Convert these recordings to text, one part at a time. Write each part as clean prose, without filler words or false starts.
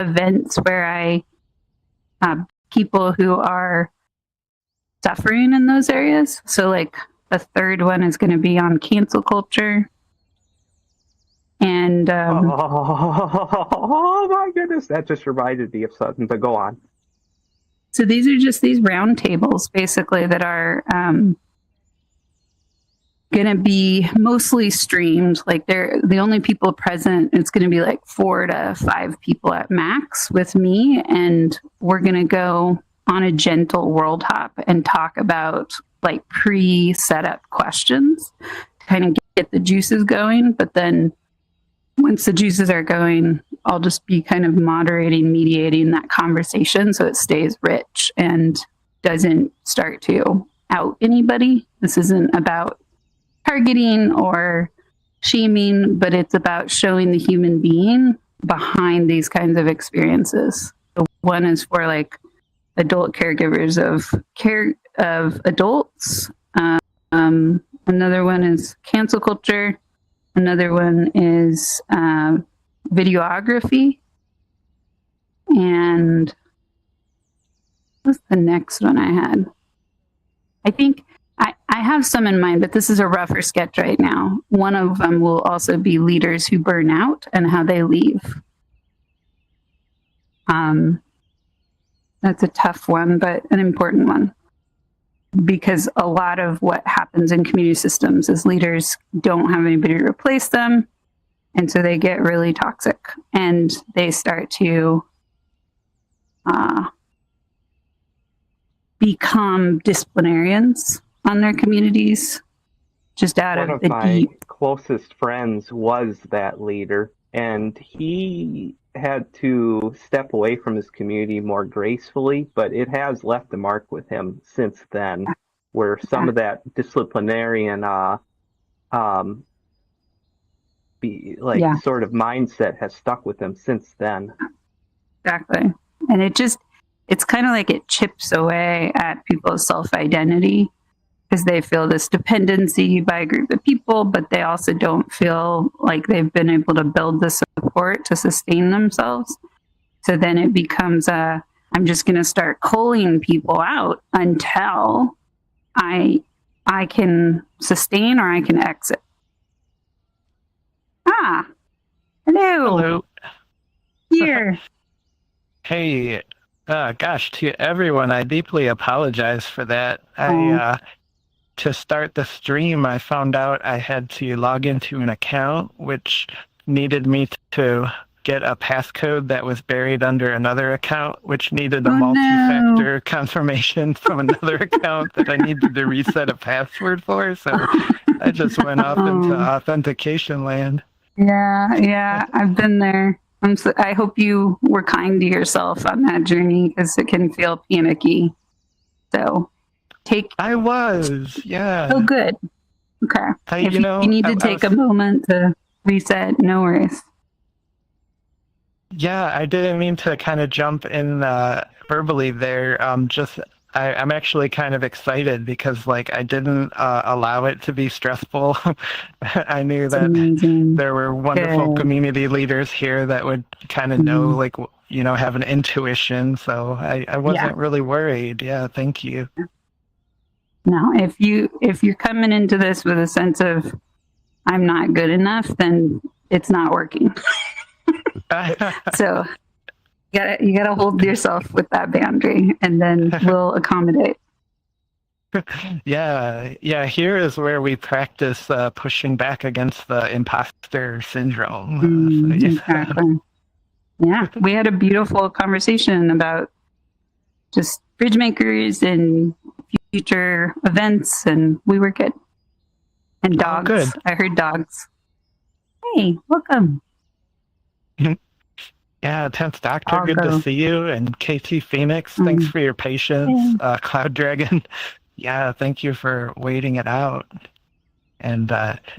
events where I people who are suffering in those areas. So like the third one is going to be on cancel culture. And oh my goodness, that just reminded me of something, but go on. So these are just these round tables basically that are going to be mostly streamed. Like they're the only people present. It's going to be like 4 to 5 people at max with me. And we're going to go on a gentle world hop and talk about like pre-set up questions to kind of get the juices going. But then once the juices are going, I'll just be kind of moderating, mediating that conversation so it stays rich and doesn't start to out anybody. This isn't about targeting or shaming, but it's about showing the human being behind these kinds of experiences. So one is for like adult caregivers of adults. Another one is cancel culture. Another one is videography. And what's the next one I had? I think I have some in mind, but this is a rougher sketch right now. One of them will also be leaders who burn out and how they leave. That's a tough one, but an important one. Because a lot of what happens in community systems is leaders don't have anybody to replace them. And so they get really toxic and they start to become disciplinarians on their communities, just out One of of my deep. closest friends was that leader, and he had to step away from his community more gracefully, but it has left a mark with him since then, where some of that disciplinarian sort of mindset has stuck with him since then. Exactly. And it's kind of like it chips away at people's self-identity because they feel this dependency by a group of people, but they also don't feel like they've been able to build the support to sustain themselves. So then it becomes I'm just going to start calling people out until I can sustain or I can exit. Ah, hello. Hello. Here. Hey, gosh, to everyone, I deeply apologize for that. To start the stream, I found out I had to log into an account, which needed me to get a passcode that was buried under another account, which needed a multi-factor confirmation from another account that I needed to reset a password for. So I just went off into authentication land. Yeah, I've been there. I hope you were kind to yourself on that journey because it can feel panicky. So I was, yeah. Oh, good. Okay. If you need to take a moment to reset, no worries. Yeah, I didn't mean to kind of jump in verbally there. I'm actually kind of excited because I didn't allow it to be stressful. I knew that there were wonderful community leaders here that would kind of know, have an intuition. So I wasn't really worried. Yeah, thank you. No, if you're coming into this with a sense of I'm not good enough, then it's not working. So you gotta hold yourself with that boundary, and then we'll accommodate. Yeah. Here is where we practice pushing back against the imposter syndrome. Exactly. Yeah, we had a beautiful conversation about just bridge makers and future events, and we were good. And dogs. Good. I heard dogs. Hey, welcome. Yeah, 10th Doctor, good to see you. And KT Phoenix, thanks for your patience. Cloud Dragon, yeah, thank you for waiting it out. And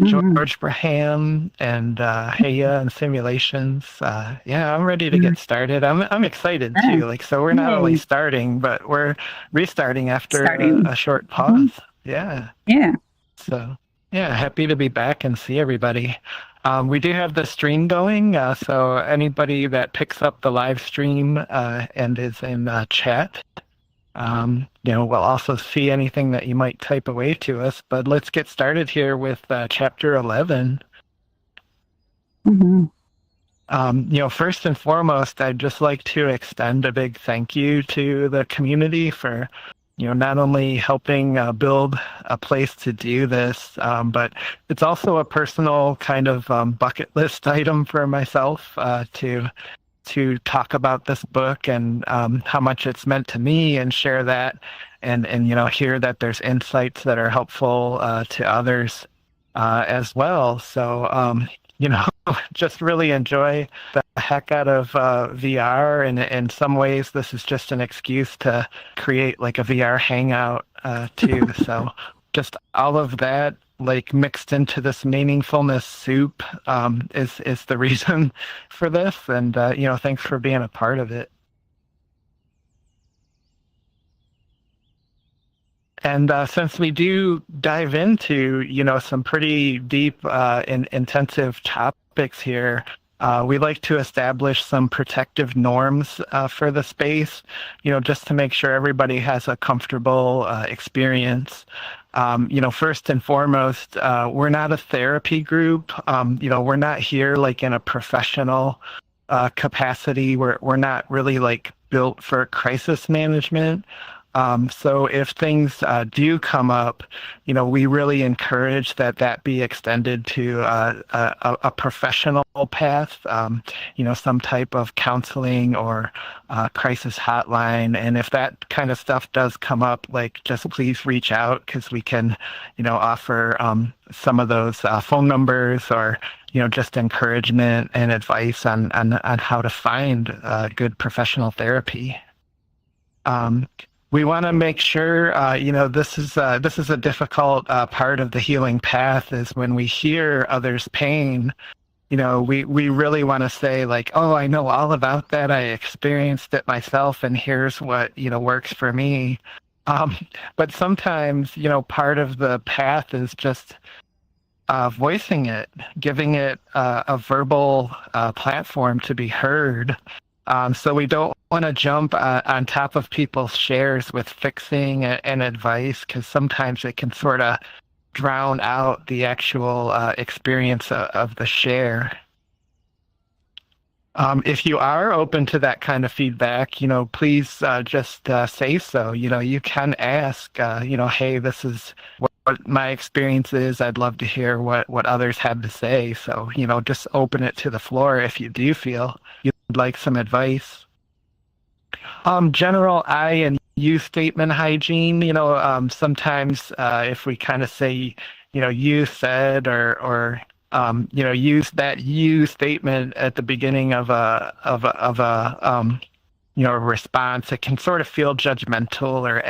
George Braham and Heya and Simulations. Yeah, I'm ready to get started. I'm excited too. So we're not only starting, but we're restarting after a short pause. Yeah. Yeah. So yeah, happy to be back and see everybody. We do have the stream going, so anybody that picks up the live stream and is in chat, we'll also see anything that you might type away to us. But let's get started here with chapter 11. First and foremost, I'd just like to extend a big thank you to the community for not only helping build a place to do this, but it's also a personal kind of bucket list item for myself to talk about this book and how much it's meant to me and share that and hear that there's insights that are helpful to others as well. So, just really enjoy the heck out of VR, and in some ways this is just an excuse to create like a VR hangout too. So just all of that like mixed into this meaningfulness soup is the reason for this, and thanks for being a part of it. And since we do dive into, some pretty deep and intensive topics here, we like to establish some protective norms for the space, just to make sure everybody has a comfortable experience. First and foremost, we're not a therapy group. We're not here like in a professional capacity. We're not really like built for crisis management. So if things do come up, we really encourage that be extended to a professional path, some type of counseling or crisis hotline. And if that kind of stuff does come up, like just please reach out, because we can, offer some of those phone numbers or just encouragement and advice on how to find good professional therapy. We want to make sure, this is a difficult part of the healing path, is when we hear others' pain, we really want to say like, oh, I know all about that. I experienced it myself, and here's what, works for me. But sometimes, part of the path is just voicing it, giving it a verbal platform to be heard. So we don't want to jump on top of people's shares with fixing and advice, because sometimes it can sort of drown out the actual experience of the share. If you are open to that kind of feedback, please just say so. You can ask, hey, this is what my experience is. I'd love to hear what others have to say. So, just open it to the floor if you do feel you'd like some advice. General I and you statement hygiene, sometimes if we kind of say, you said, or use that you statement at the beginning of a response, it can sort of feel judgmental or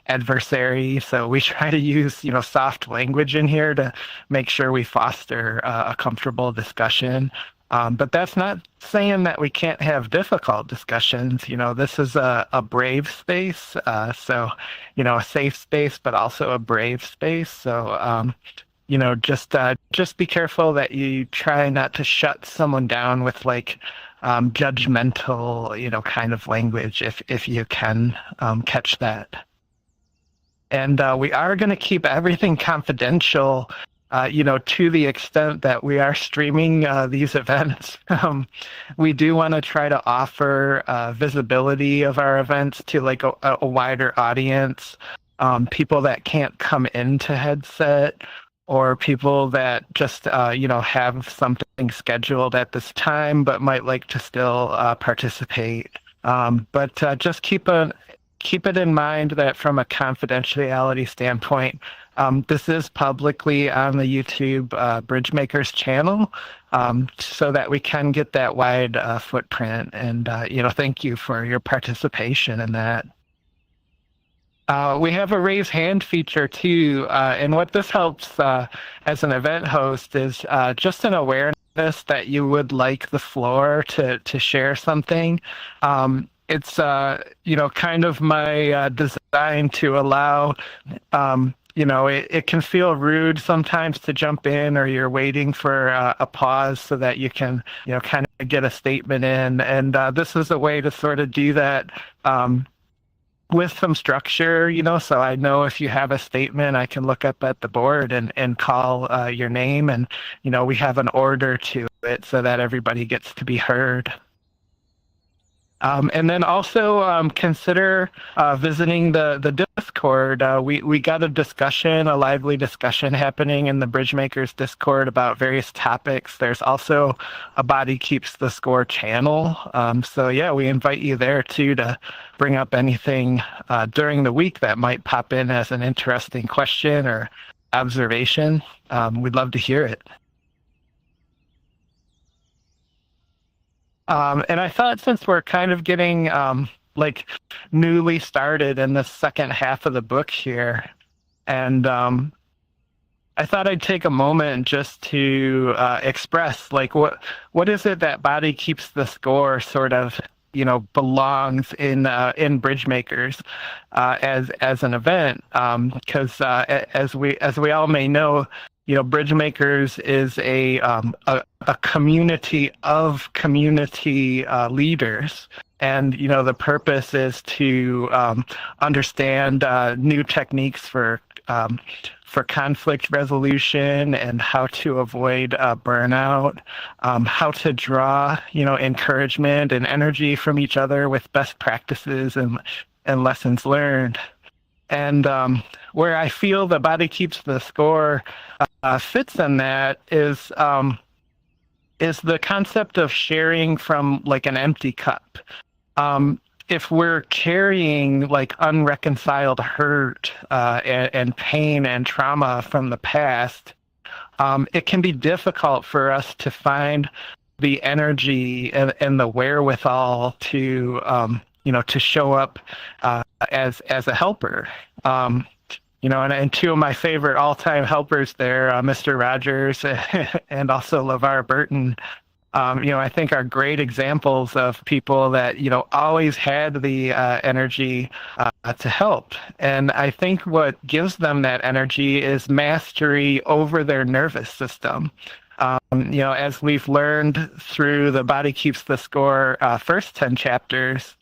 adversary. So we try to use, soft language in here to make sure we foster a comfortable discussion. But that's not saying that we can't have difficult discussions. This is a brave space. So, a safe space, but also a brave space. So, just be careful that you try not to shut someone down with like judgmental, kind of language, if you can catch that. And we are going to keep everything confidential, to the extent that we are streaming these events. We do want to try to offer visibility of our events to like a wider audience, people that can't come into Headset, or people that just, have something scheduled at this time but might like to still participate. But just keep it in mind that from a confidentiality standpoint, this is publicly on the YouTube Bridgemakers channel, so that we can get that wide footprint. And, thank you for your participation in that. We have a raise hand feature too, and what this helps as an event host is just an awareness that you would like the floor to share something. It's kind of my design to allow it can feel rude sometimes to jump in, or you're waiting for a pause so that you can, kind of get a statement in. And this is a way to sort of do that with some structure, so I know if you have a statement, I can look up at the board and call your name, and, we have an order to it so that everybody gets to be heard. And then also consider visiting the Discord. We got a lively discussion happening in the Bridgemakers Discord about various topics. There's also a Body Keeps the Score channel. So yeah, we invite you there too to bring up anything during the week that might pop in as an interesting question or observation. We'd love to hear it. And I thought, since we're kind of getting newly started in the second half of the book here, and I thought I'd take a moment just to express what is it that Body Keeps the Score sort of belongs in Bridgemakers as an event, because as we all may know, Bridgemakers is a community of community leaders, and the purpose is to understand new techniques for conflict resolution and how to avoid burnout, how to draw encouragement and energy from each other with best practices and lessons learned. And where I feel the Body Keeps the Score fits in that is the concept of sharing from an empty cup. If we're carrying unreconciled hurt and pain and trauma from the past, it can be difficult for us to find the energy and the wherewithal to show up as a helper. And two of my favorite all-time helpers there, Mr. Rogers and also LeVar Burton, I think are great examples of people that, always had the energy to help. And I think what gives them that energy is mastery over their nervous system. As we've learned through the Body Keeps the Score first 10 chapters,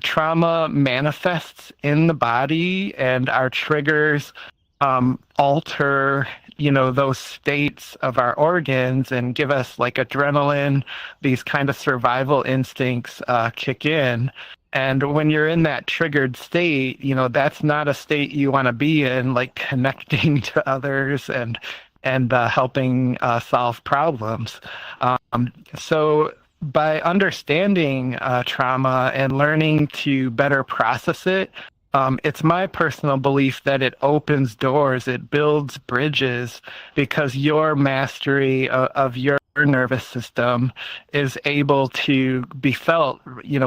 trauma manifests in the body, and our triggers alter those states of our organs and give us adrenaline. These kind of survival instincts kick in, and when you're in that triggered state, that's not a state you want to be in, connecting to others and helping solve problems. So by understanding trauma and learning to better process it, it's my personal belief that it opens doors, it builds bridges, because your mastery of your nervous system is able to be felt,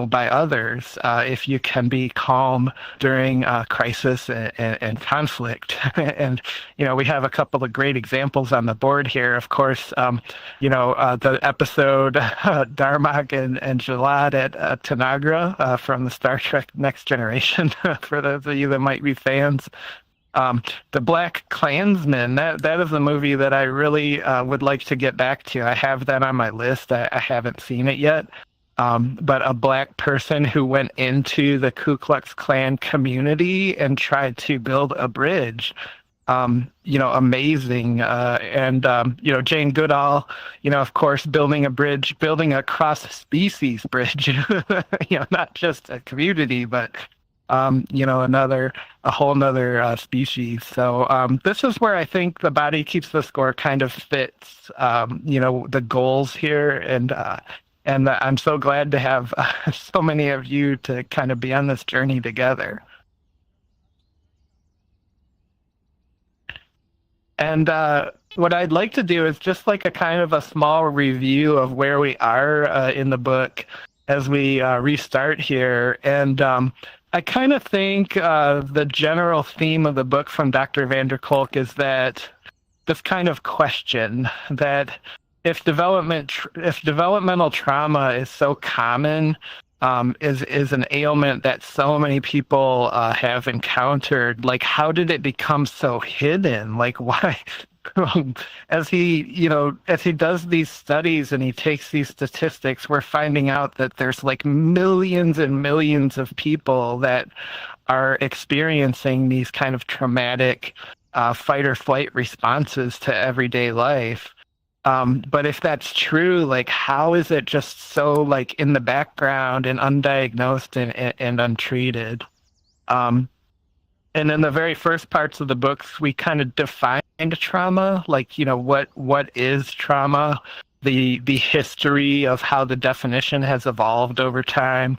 by others, if you can be calm during crisis and conflict. And, we have a couple of great examples on the board here. Of course, the episode Darmok and Jalad at Tanagra from the Star Trek Next Generation, for those of you that might be fans. The Black Klansman, that is a movie that I really would like to get back to. I have that on my list. I haven't seen it yet. But a Black person who went into the Ku Klux Klan community and tried to build a bridge. Amazing. And Jane Goodall, of course, building a cross-species bridge, not just a community, but a whole nother species. So this is where I think the Body Keeps the Score kind of fits, the goals here. And I'm so glad to have so many of you to kind of be on this journey together. And what I'd like to do is just a kind of a small review of where we are in the book as we restart here. And I kind of think the general theme of the book from Dr. van der Kolk is that this kind of question that if developmental trauma is so common, is an ailment that so many people have encountered. Like, how did it become so hidden? Like, why? As he does these studies and he takes these statistics, we're finding out that there's like millions and millions of people that are experiencing these kind of traumatic fight or flight responses to everyday life. But if that's true, like, how is it just so like in the background and undiagnosed and untreated? And in the very first parts of the books, we kind of defined trauma, like, what is trauma, the history of how the definition has evolved over time.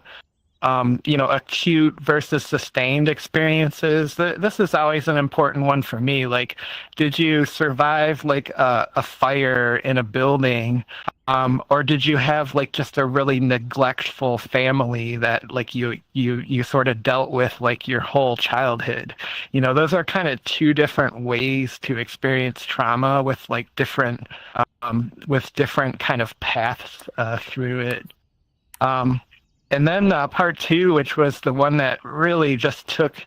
Acute versus sustained experiences. This is always an important one for me. Like, did you survive like a fire in a building, or did you have like just a really neglectful family that like you sort of dealt with like your whole childhood? Those are kind of two different ways to experience trauma with like different kind of paths through it. And then part two, which was the one that really just took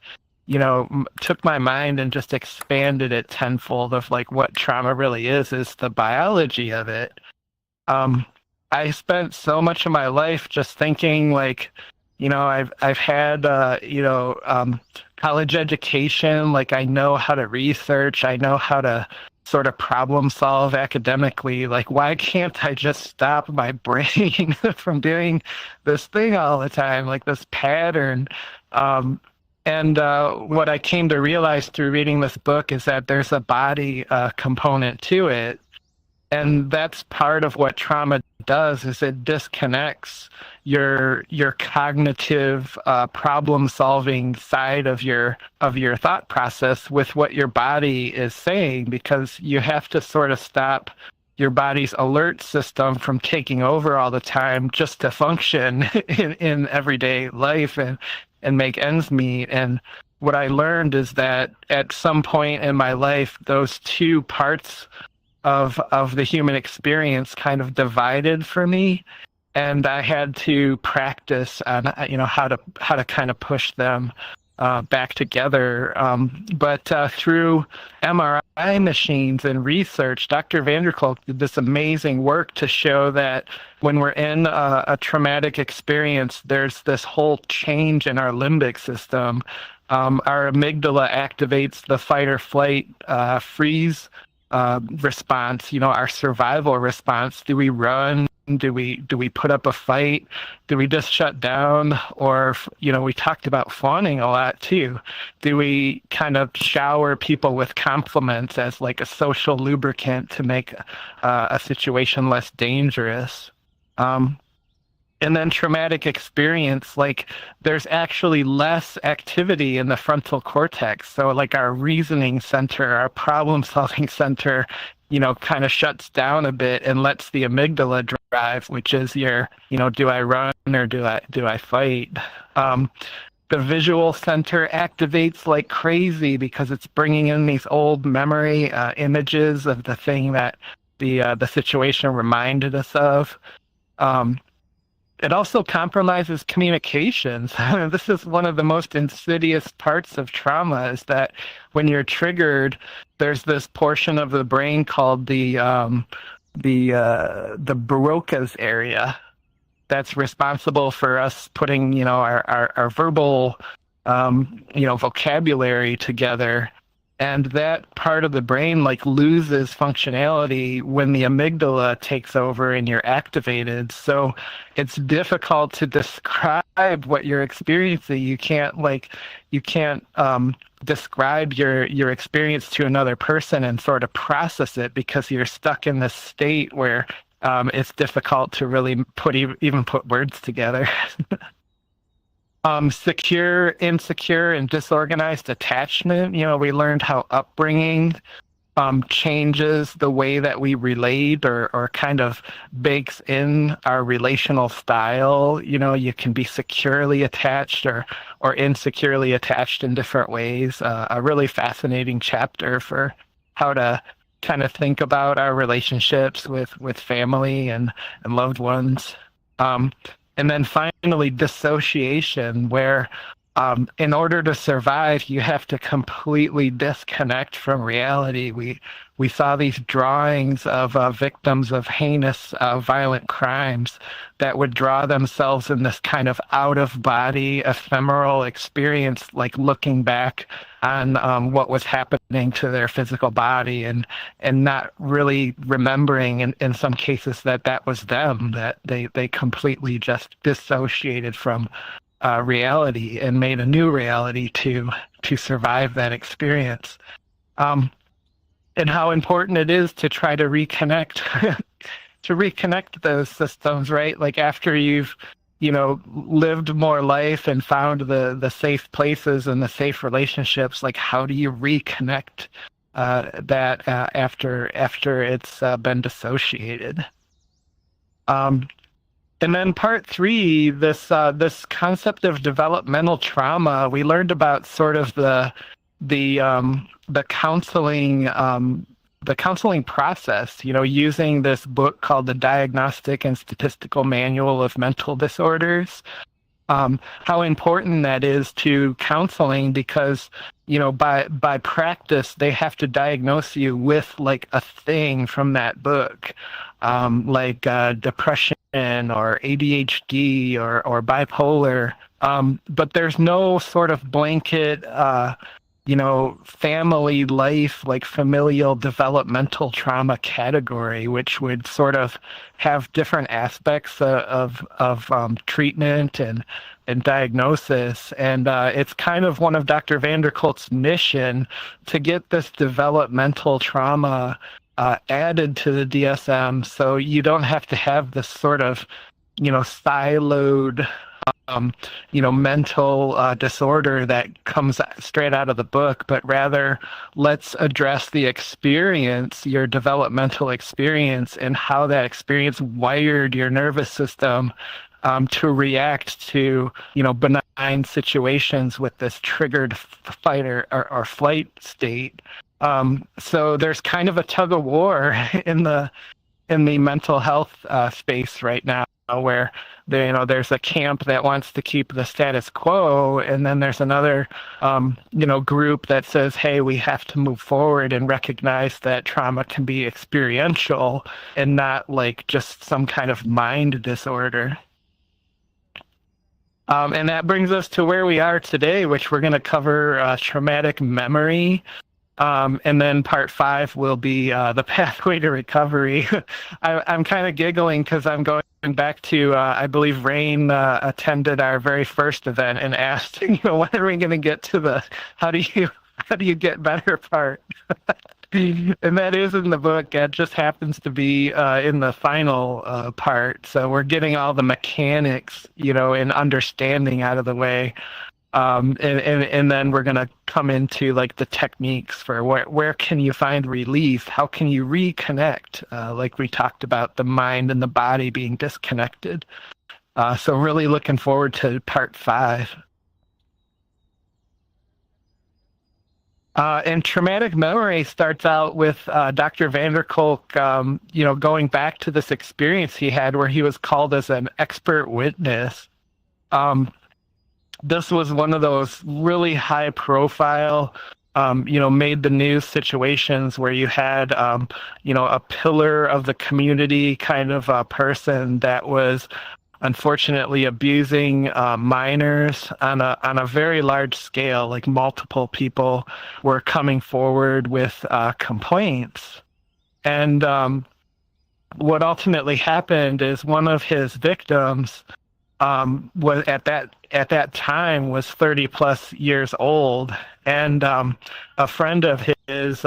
my mind and just expanded it tenfold of like what trauma really is the biology of it. I spent so much of my life just thinking like, I've had, college education, like I know how to research, I know how to sort of problem solve academically. Like, why can't I just stop my brain from doing this thing all the time, like this pattern? And what I came to realize through reading this book is that there's a body component to it. And that's part of what trauma does, is it disconnects your cognitive problem-solving side of your thought process with what your body is saying, because you have to sort of stop your body's alert system from taking over all the time just to function in everyday life and make ends meet. And what I learned is that at some point in my life, those two parts of the human experience kind of divided for me, and I had to practice on how to kind of push them back together. But through MRI machines and research, Dr. Vanderkolk did this amazing work to show that when we're in a traumatic experience, there's this whole change in our limbic system. Our amygdala activates the fight or flight freeze response, our survival response. Do we run? Do we put up a fight? Do we just shut down? Or, we talked about fawning a lot too. Do we kind of shower people with compliments as like a social lubricant to make a situation less dangerous? And then traumatic experience, like there's actually less activity in the frontal cortex. So like our reasoning center, our problem solving center, kind of shuts down a bit and lets the amygdala drive, which is your, do I run or do I fight? The visual center activates like crazy because it's bringing in these old memory images of the thing that the situation reminded us of. It also compromises communications. This is one of the most insidious parts of trauma, is that when you're triggered, there's this portion of the brain called the Broca's area that's responsible for us putting, our verbal, vocabulary together. And that part of the brain like loses functionality when the amygdala takes over and you're activated. So it's difficult to describe what you're experiencing. You can't describe your experience to another person and sort of process it, because you're stuck in this state where it's difficult to really even put words together. Secure, insecure, and disorganized attachment. We learned how upbringing changes the way that we relate or kind of bakes in our relational style. You can be securely attached or insecurely attached in different ways. A really fascinating chapter for how to kind of think about our relationships with family and loved ones. And then finally, dissociation, where in order to survive, you have to completely disconnect from reality. We saw these drawings of victims of heinous, violent crimes that would draw themselves in this kind of out-of-body, ephemeral experience, like looking back on what was happening to their physical body, and not really remembering in some cases that was them, that they completely just dissociated from reality and made a new reality to survive that experience. And how important it is to try to reconnect to reconnect those systems, right? Like after you've lived more life and found the safe places and the safe relationships, like how do you reconnect that after it's been dissociated? And then part 3, this concept of developmental trauma, we learned about sort of the counseling process, using this book called The Diagnostic and Statistical Manual of Mental Disorders. How important that is to counseling, because by practice they have to diagnose you with like a thing from that book, like depression or ADHD or bipolar, but there's no sort of blanket family life, like familial developmental trauma category, which would sort of have different aspects of treatment and diagnosis. And it's kind of one of Dr. van der Kolk's mission to get this developmental trauma added to the DSM, so you don't have to have this sort of siloed mental disorder that comes straight out of the book, but rather let's address the experience, your developmental experience, and how that experience wired your nervous system to react to benign situations with this triggered fight or flight state. So there's kind of a tug of war in the mental health space right now, where there's a camp that wants to keep the status quo, and then there's another group that says, hey, we have to move forward and recognize that trauma can be experiential and not like just some kind of mind disorder. And that brings us to where we are today, which we're going to cover traumatic memory. And then part 5 will be the pathway to recovery. I'm kind of giggling because I'm going back to, I believe Rain attended our very first event and asked, when are we going to get to the how do you get better part? And that is in the book. It just happens to be in the final part. So we're getting all the mechanics, and understanding out of the way. And then we're going to come into like the techniques for where can you find relief? How can you reconnect? Like we talked about the mind and the body being disconnected. So really looking forward to part 5. And traumatic memory starts out with Dr. van der Kolk, going back to this experience he had where he was called as an expert witness. This was one of those really high profile, made the news situations where you had, a pillar of the community kind of a person that was unfortunately abusing minors on a very large scale. Like multiple people were coming forward with complaints. And what ultimately happened is one of his victims was at that time was 30 plus years old, and a friend of his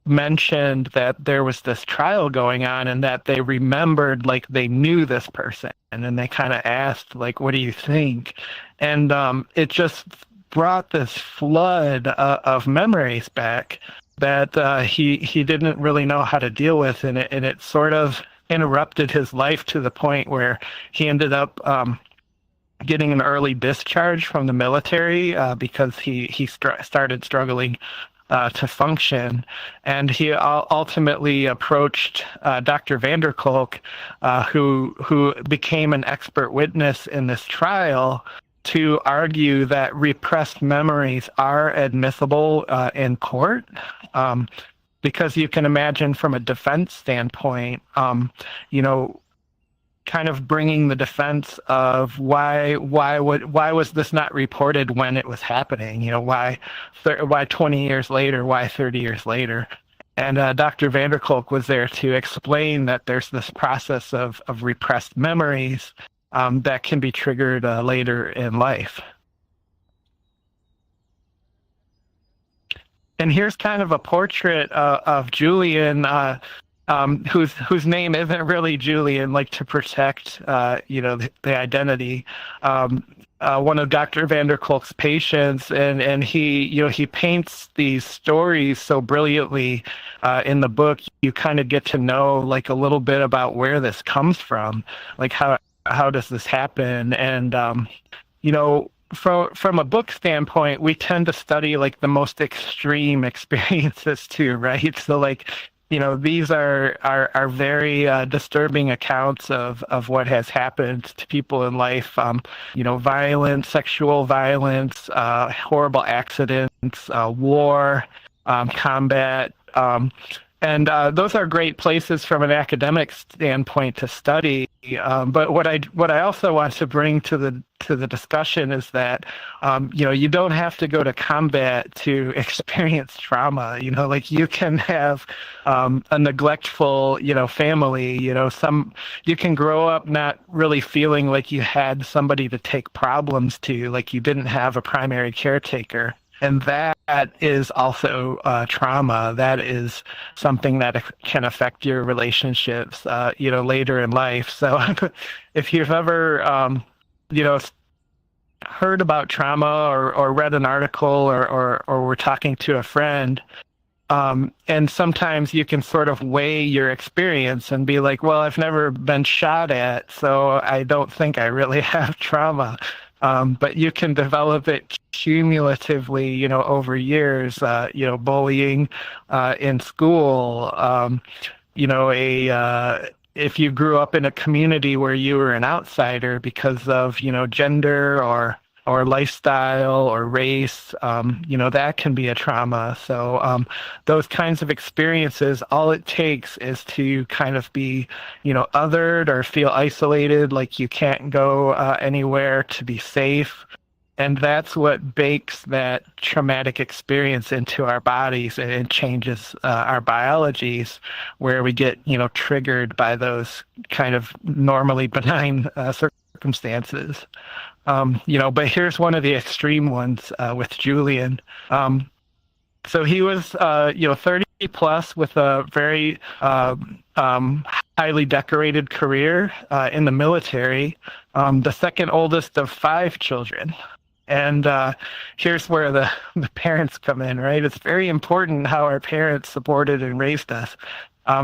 mentioned that there was this trial going on and that they remembered, like they knew this person, and then they kind of asked, like, what do you think? And it just brought this flood of memories back that he didn't really know how to deal with, and it sort of interrupted his life to the point where he ended up getting an early discharge from the military because he started struggling to function. And he ultimately approached Dr. Vanderkolk, who became an expert witness in this trial, to argue that repressed memories are admissible in court. Because you can imagine from a defense standpoint, kind of bringing the defense of why was this not reported when it was happening? Why 20 years later? Why 30 years later? And Dr. Vanderkolk was there to explain that there's this process of repressed memories that can be triggered later in life. And here's kind of a portrait of Julian, whose name isn't really Julian, like to protect, the identity. One of Dr. Vanderkolk's patients, and he paints these stories so brilliantly in the book. You kind of get to know like a little bit about where this comes from, like how does this happen, and From a book standpoint, we tend to study like the most extreme experiences too, right? So like, these are very disturbing accounts of what has happened to people in life. Violence, sexual violence, horrible accidents, war, combat. And those are great places from an academic standpoint to study. But what I also want to bring to the discussion is that you don't have to go to combat to experience trauma. Like you can have a neglectful family. You can grow up not really feeling like you had somebody to take problems to, like you didn't have a primary caretaker. And that is also trauma. That is something that can affect your relationships, later in life. So if you've ever, heard about trauma or read an article or were talking to a friend, and sometimes you can sort of weigh your experience and be like, well, I've never been shot at, so I don't think I really have trauma. But you can develop it cumulatively, over years, bullying in school, if you grew up in a community where you were an outsider because of, gender or lifestyle or race, that can be a trauma. So those kinds of experiences, all it takes is to kind of be, othered or feel isolated, like you can't go anywhere to be safe. And that's what bakes that traumatic experience into our bodies, and it changes our biologies, where we get, triggered by those kind of normally benign circumstances. But here's one of the extreme ones with Julian. So he was, 30 plus with a very highly decorated career in the military, the second oldest of 5 children. And here's where the parents come in, right? It's very important how our parents supported and raised us.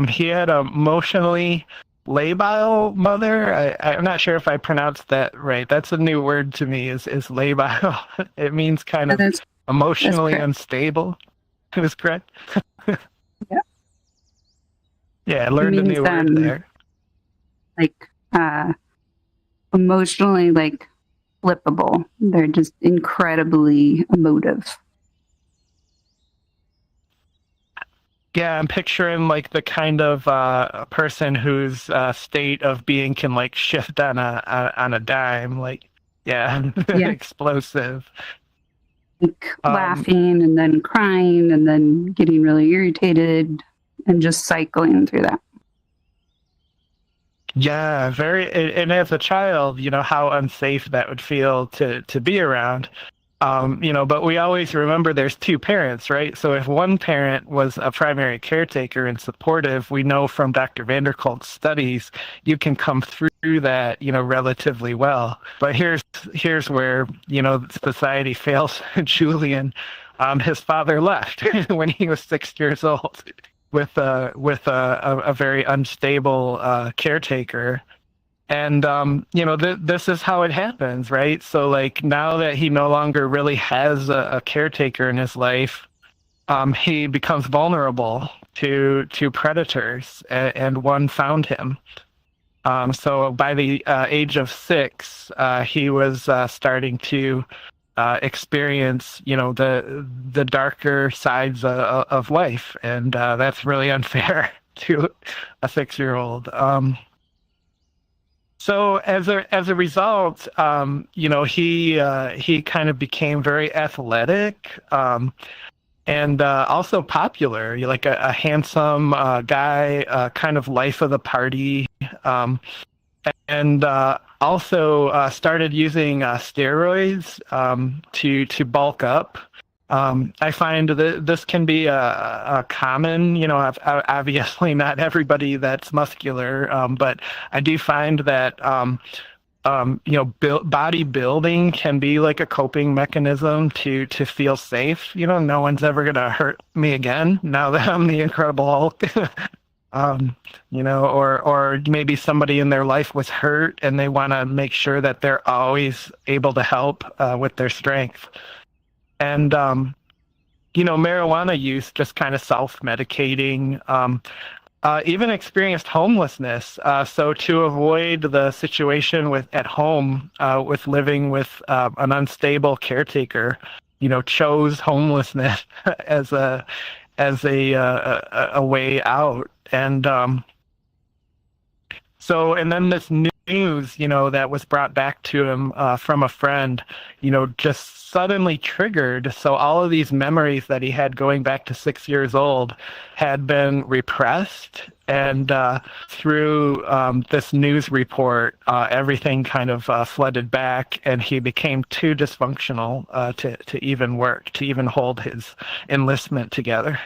He had an emotionally labile mother. I'm not sure if I pronounced that right. That's a new word to me, is labile. It means kind of emotionally unstable. It was correct? Yeah. Yeah, I learned a new word there. Like emotionally flippable. They're just incredibly emotive. Yeah, I'm picturing the kind of person whose state of being can shift on a dime. Explosive. Laughing and then crying and then getting really irritated and just cycling through that. Yeah, and as a child, how unsafe that would feel to be around. But we always remember there's 2 parents, right? So if one parent was a primary caretaker and supportive, we know from Dr. Vanderkolk's studies, you can come through that, relatively well. But here's where, society fails Julian. His father left when he was 6 years old with a very unstable caretaker. And, this is how it happens, right? So, now that he no longer really has a caretaker in his life, he becomes vulnerable to predators, and one found him. So by the age of 6, he was starting to experience, the darker sides of life, and that's really unfair to a 6-year-old. So as a result, he kind of became very athletic, and also popular, like a handsome guy, kind of life of the party, and also started using steroids to bulk up. I find that this can be a common, obviously not everybody that's muscular, but I do find that, bodybuilding can be like a coping mechanism to feel safe. No one's ever going to hurt me again now that I'm the Incredible Hulk. Or maybe somebody in their life was hurt and they want to make sure that they're always able to help with their strength. And, marijuana use, just kind of self-medicating, even experienced homelessness. So to avoid the situation at home with living with an unstable caretaker, chose homelessness as a way out. And and then this news, that was brought back to him from a friend, just suddenly triggered. So all of these memories that he had going back to 6 years old had been repressed. And through this news report, everything kind of flooded back, and he became too dysfunctional to even work, to even hold his enlistment together.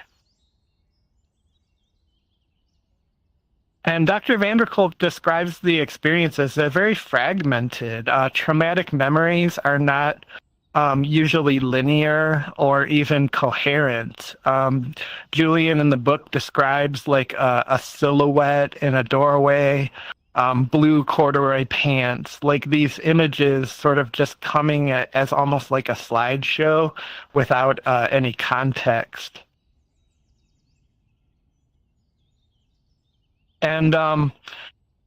And Dr. van der Kolk describes the experiences as very fragmented. Traumatic memories are not usually linear or even coherent. Julian in the book describes like a silhouette in a doorway, blue corduroy pants, like these images sort of just coming as almost like a slideshow without any context. And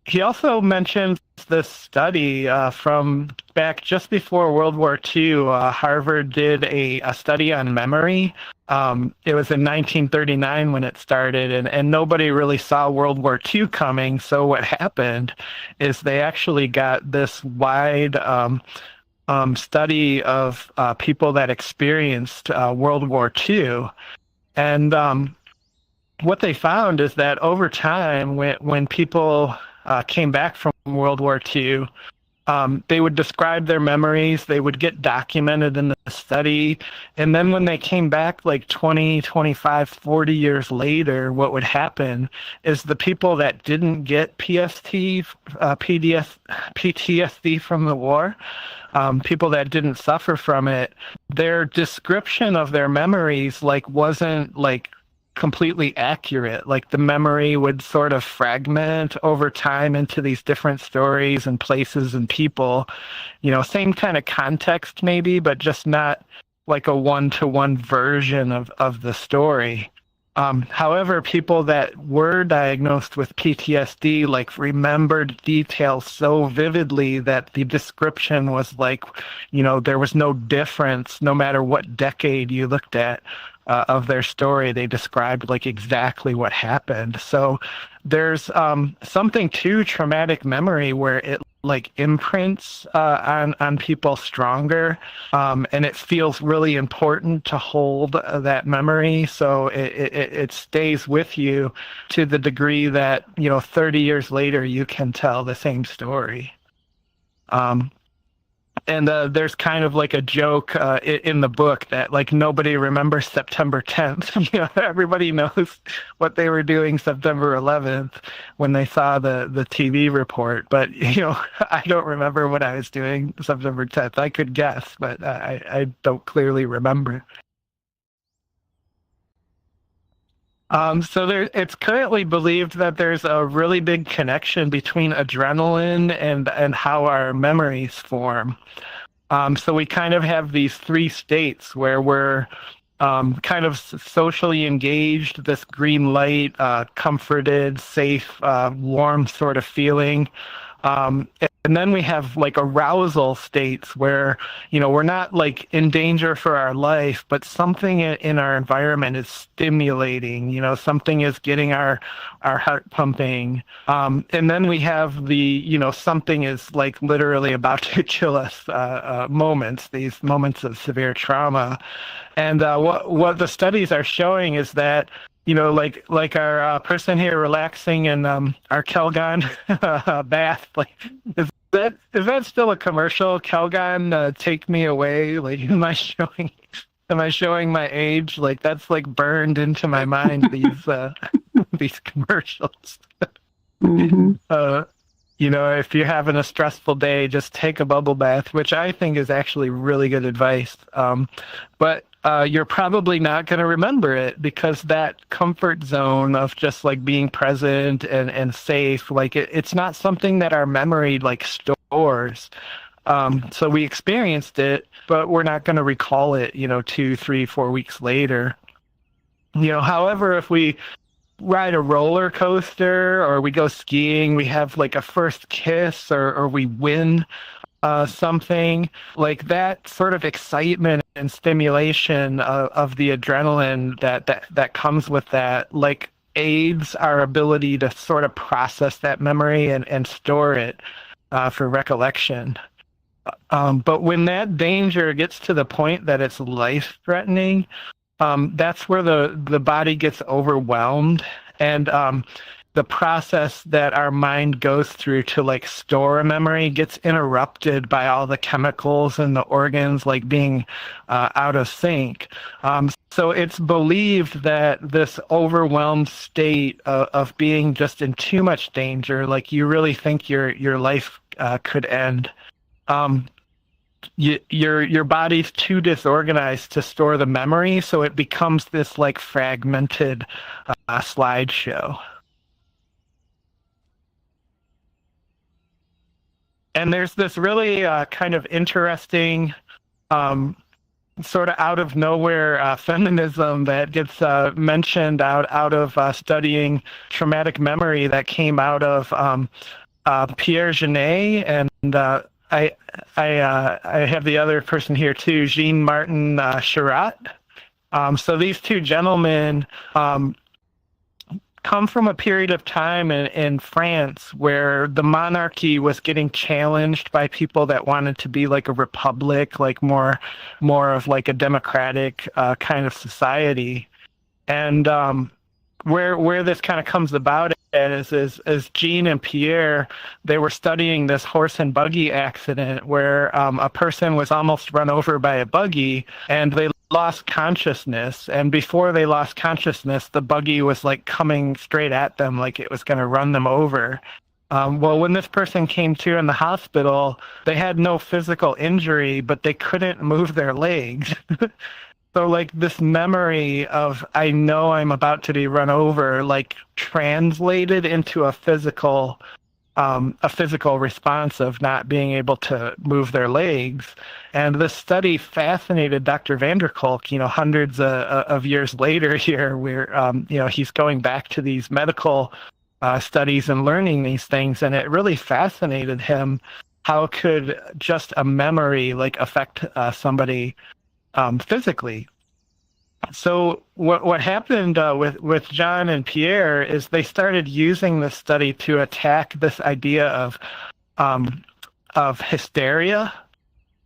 he also mentions this study from back just before World War II. Harvard did a study on memory. It was in 1939 when it started, and nobody really saw World War II coming. So what happened is they actually got this wide study of people that experienced World War II. And what they found is that over time, when people came back from World War II, they would describe their memories, they would get documented in the study, and then when they came back like 20, 25, 40 years later, what would happen is the people that didn't get PTSD from the war, people that didn't suffer from it, their description of their memories wasn't completely accurate. Like the memory would sort of fragment over time into these different stories and places and people, same kind of context maybe, but just not like a one-to-one version of the story. However, people that were diagnosed with PTSD remembered details so vividly that the description was there was no difference no matter what decade you looked at of their story. They described exactly what happened. So there's something to traumatic memory where it imprints on people stronger, and it feels really important to hold that memory. So it stays with you to the degree that 30 years later you can tell the same story. And there's kind of a joke in the book that nobody remembers September 10th. Everybody knows what they were doing September 11th when they saw the TV report. But, I don't remember what I was doing September 10th. I could guess, but I don't clearly remember. So it's currently believed that there's a really big connection between adrenaline and how our memories form. So we kind of have these 3 states where we're kind of socially engaged, this green light, comforted, safe, warm sort of feeling. And then we have like arousal states where, we're not like in danger for our life, but something in our environment is stimulating, something is getting our heart pumping. And then we have something is like literally about to kill us moments, these moments of severe trauma. And what the studies are showing is that like our person here relaxing in our Calgon bath. Like, is that still a commercial? Calgon, take me away. Like, am I showing my age? Like, that's like burned into my mind. These commercials. Mm-hmm. If you're having a stressful day, just take a bubble bath, which I think is actually really good advice. But you're probably not going to remember it because that comfort zone of just like being present and safe, like it's not something that our memory like stores. So we experienced it, but we're not going to recall it, 2, 3, 4 weeks later. However, if we ride a roller coaster or we go skiing, we have like a first kiss or we win something, like that sort of excitement and stimulation of the adrenaline that comes with that, like aids our ability to sort of process that memory and store it for recollection. But when that danger gets to the point that it's life-threatening, that's where the body gets overwhelmed, and the process that our mind goes through to like store a memory gets interrupted by all the chemicals and the organs like being out of sync. So it's believed that this overwhelmed state of being just in too much danger, like you really think your life could end. Your body's too disorganized to store the memory, so it becomes this like fragmented slideshow. And there's this really kind of interesting sort of out of nowhere feminism that gets mentioned out of studying traumatic memory that came out of Pierre Genet, and I have the other person here too, Jean-Martin Chirat. So these two gentlemen come from a period of time in France where the monarchy was getting challenged by people that wanted to be like a republic, like more of like a democratic kind of society. And where this kind of comes about is Jean and Pierre, they were studying this horse and buggy accident where a person was almost run over by a buggy and they lost consciousness. And before they lost consciousness, the buggy was like coming straight at them like it was going to run them over. Well, when this person came to in the hospital, they had no physical injury, but they couldn't move their legs. So like this memory of, I know I'm about to be run over, like translated into a physical response of not being able to move their legs. And this study fascinated Dr. van der Kolk, hundreds of years later here, where, he's going back to these medical studies and learning these things. And it really fascinated him. How could just a memory like affect somebody physically? So what happened with John and Pierre is they started using this study to attack this idea of hysteria.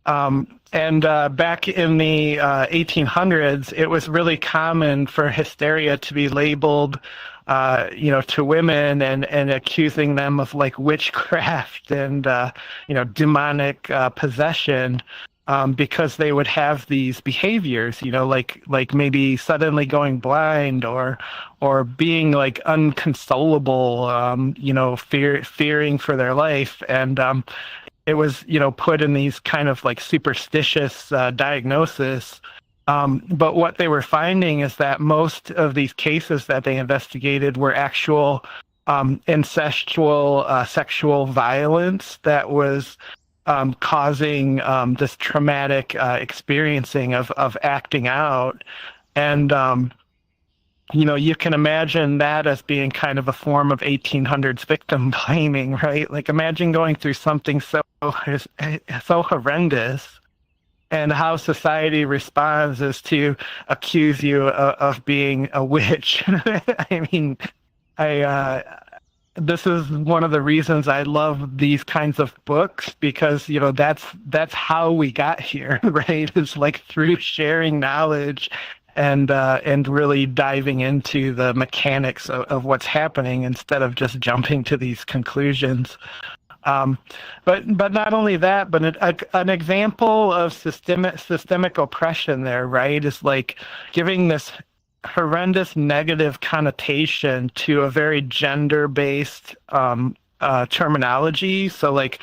And back in the 1800s, it was really common for hysteria to be labeled, to women and accusing them of like witchcraft and, demonic possession. Because they would have these behaviors, like maybe suddenly going blind or being like unconsolable, fearing for their life. And it was, put in these kind of like superstitious diagnosis. But what they were finding is that most of these cases that they investigated were actual incestual sexual violence that was causing this traumatic experiencing of acting out. And you can imagine that as being kind of a form of 1800s victim blaming, right? Like imagine going through something so horrendous, and how society responds is to accuse you of being a witch. I mean, this is one of the reasons I love these kinds of books, because that's how we got here, right? It's like through sharing knowledge and really diving into the mechanics of what's happening instead of just jumping to these conclusions. But not only that, but an example of systemic oppression there, right, is like giving this horrendous negative connotation to a very gender-based terminology. So like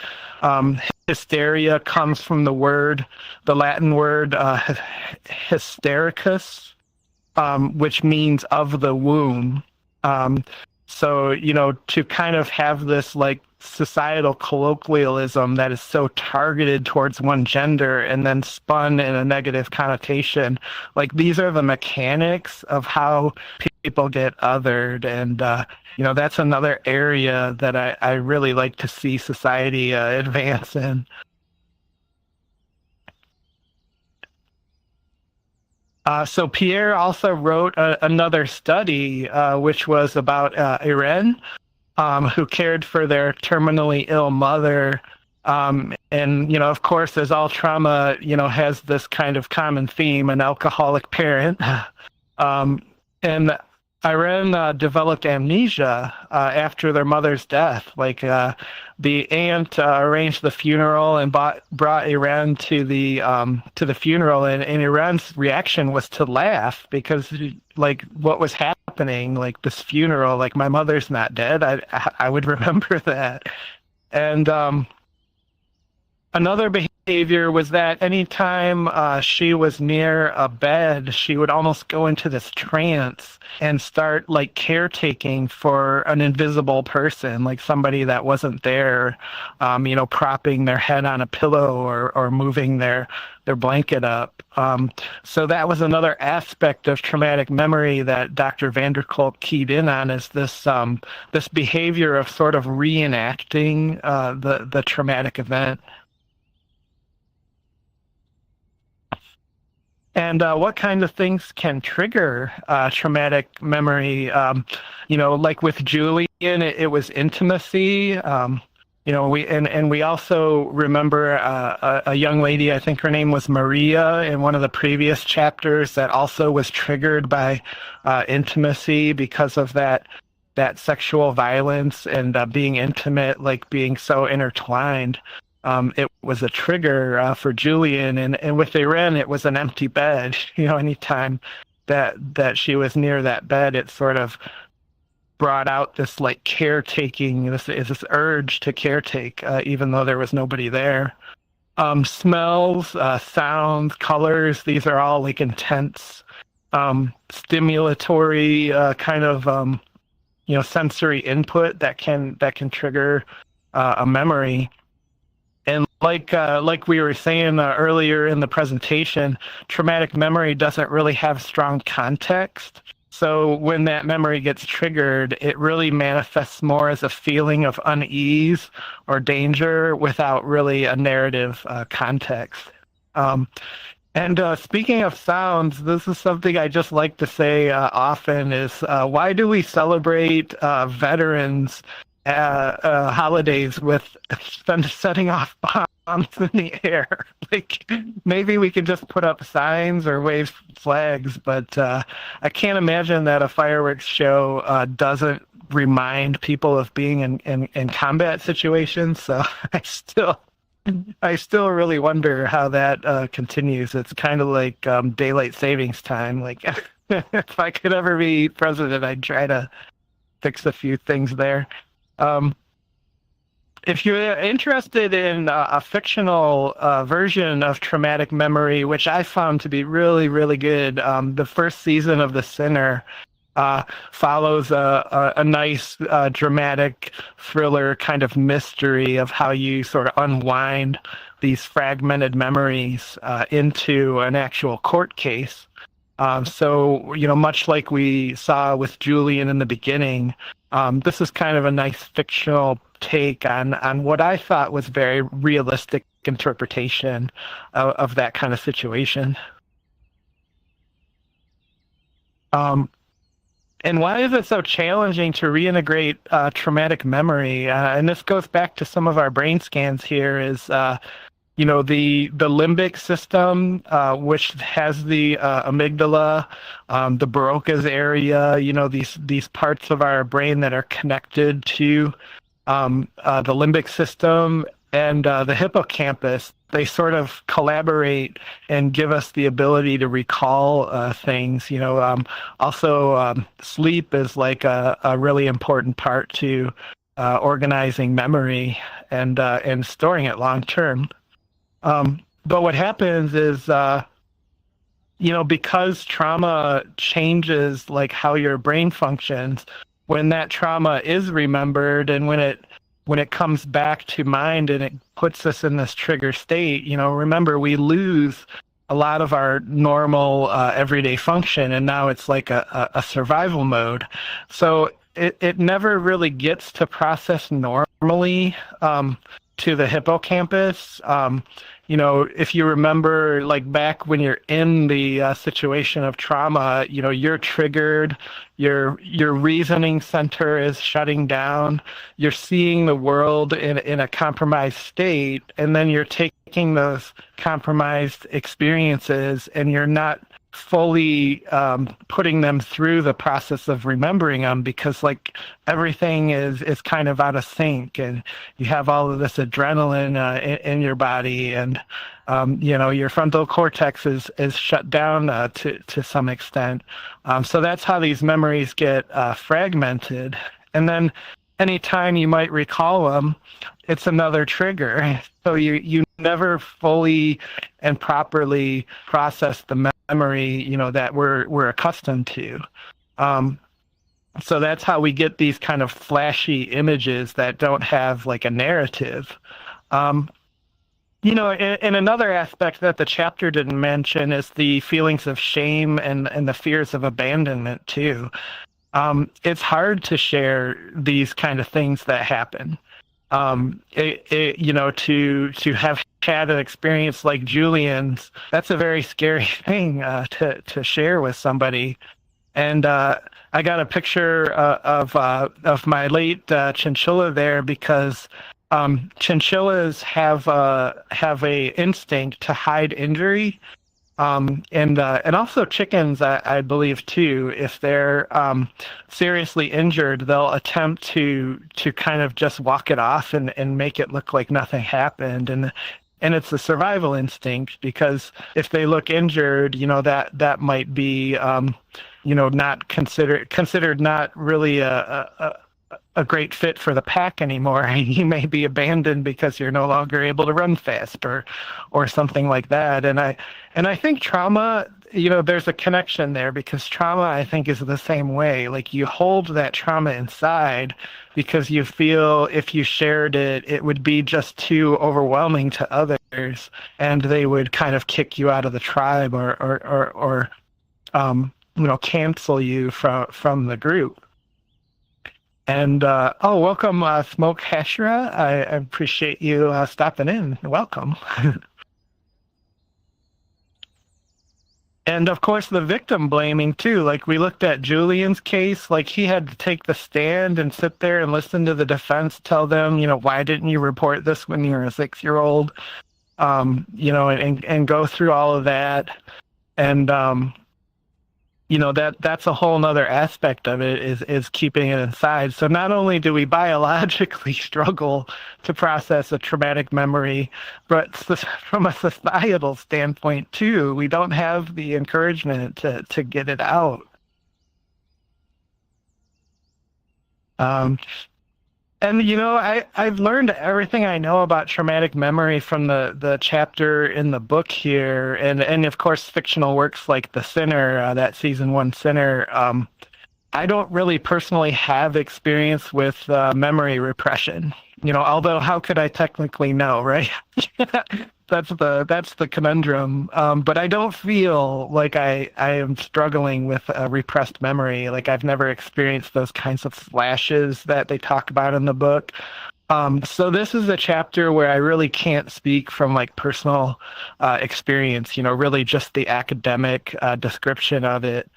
hysteria comes from the Latin word hystericus, which means of the womb. So, to kind of have this like societal colloquialism that is so targeted towards one gender and then spun in a negative connotation, like these are the mechanics of how people get othered. And, that's another area that I really like to see society advance in. So Pierre also wrote another study, which was about Irene, who cared for their terminally ill mother. And, of course, as all trauma, has this kind of common theme, an alcoholic parent. And Irene developed amnesia after their mother's death. Like the aunt arranged the funeral and brought Irene to the funeral, and Irene's reaction was to laugh because like what was happening, like this funeral, like my mother's not dead. I would remember that. And another behavior was that anytime she was near a bed, she would almost go into this trance and start like caretaking for an invisible person, like somebody that wasn't there, propping their head on a pillow or moving their blanket up. So that was another aspect of traumatic memory that Dr. van der Kolk keyed in on, is this behavior of sort of reenacting the traumatic event. And what kind of things can trigger traumatic memory? Like with Julian, it was intimacy. We also remember a young lady, I think her name was Maria, in one of the previous chapters, that also was triggered by intimacy because of that sexual violence and being intimate, like being so intertwined. It was a trigger for Julian, and with Irene, it was an empty bed. Anytime that she was near that bed, it sort of brought out this like caretaking, this urge to caretake, even though there was nobody there. Smells, sounds, colors, these are all like intense, stimulatory kind of sensory input that can trigger a memory. And like we were saying earlier in the presentation, traumatic memory doesn't really have strong context. So when that memory gets triggered, it really manifests more as a feeling of unease or danger without really a narrative context. And speaking of sounds, this is something I just like to say often is, why do we celebrate veterans holidays with setting off bombs in the air? Like, maybe we could just put up signs or wave flags, but I can't imagine that a fireworks show doesn't remind people of being in combat situations. So I still really wonder how that continues. It's kind of like daylight savings time. Like, if I could ever be president, I'd try to fix a few things there. If you're interested in a fictional version of traumatic memory, which I found to be really, really good, the first season of The Sinner follows a nice dramatic thriller kind of mystery of how you sort of unwind these fragmented memories into an actual court case. So, much like we saw with Julian in the beginning, this is kind of a nice fictional take on what I thought was very realistic interpretation of that kind of situation. And why is it so challenging to reintegrate traumatic memory? And this goes back to some of our brain scans here is, the limbic system, which has the amygdala, the Broca's area, these parts of our brain that are connected to the limbic system and the hippocampus. They sort of collaborate and give us the ability to recall things. Also, sleep is like a really important part to organizing memory and storing it long term. But what happens is, because trauma changes like how your brain functions, when that trauma is remembered and when it comes back to mind and it puts us in this trigger state, remember, we lose a lot of our normal everyday function, and now it's like a survival mode. So it never really gets to process normally to the hippocampus. If you remember, like back when you're in the situation of trauma, you're triggered, your reasoning center is shutting down, you're seeing the world in a compromised state, and then you're taking those compromised experiences and you're not fully putting them through the process of remembering them, because like everything is kind of out of sync, and you have all of this adrenaline in your body, and your frontal cortex is shut down to some extent. So that's how these memories get fragmented, and then anytime you might recall them, it's another trigger. So you never fully and properly process the memory, that we're accustomed to. So that's how we get these kind of flashy images that don't have like a narrative. And another aspect that the chapter didn't mention is the feelings of shame and the fears of abandonment too. It's hard to share these kind of things that happen. To have had an experience like Julian's, that's a very scary thing to share with somebody. And I got a picture of my late chinchilla there, because chinchillas have a instinct to hide injury. And also chickens, I believe too, if they're seriously injured, they'll attempt to kind of just walk it off and make it look like nothing happened. And it's a survival instinct, because if they look injured, that might be, not considered not really a great fit for the pack anymore. You may be abandoned because you're no longer able to run fast or something like that. And I think trauma, there's a connection there, because trauma, I think, is the same way. Like, you hold that trauma inside because you feel if you shared it, it would be just too overwhelming to others, and they would kind of kick you out of the tribe or cancel you from the group. And welcome, Smoke Hashra. I appreciate you stopping in. Welcome. And of course, the victim blaming too. Like, we looked at Julian's case, like he had to take the stand and sit there and listen to the defense tell them, why didn't you report this when you were a 6-year-old? And go through all of that. And that's a whole nother aspect of it, is keeping it inside. So not only do we biologically struggle to process a traumatic memory, but from a societal standpoint too, we don't have the encouragement to get it out. And I've learned everything I know about traumatic memory from the chapter in the book here, and of course fictional works like The Sinner, that season 1 Sinner. I don't really personally have experience with memory repression. although how could I technically know, right? That's the conundrum. But I don't feel like I am struggling with a repressed memory. Like I've never experienced those kinds of flashes that they talk about in the book. So this is a chapter where I really can't speak from like personal experience, really just the academic description of it.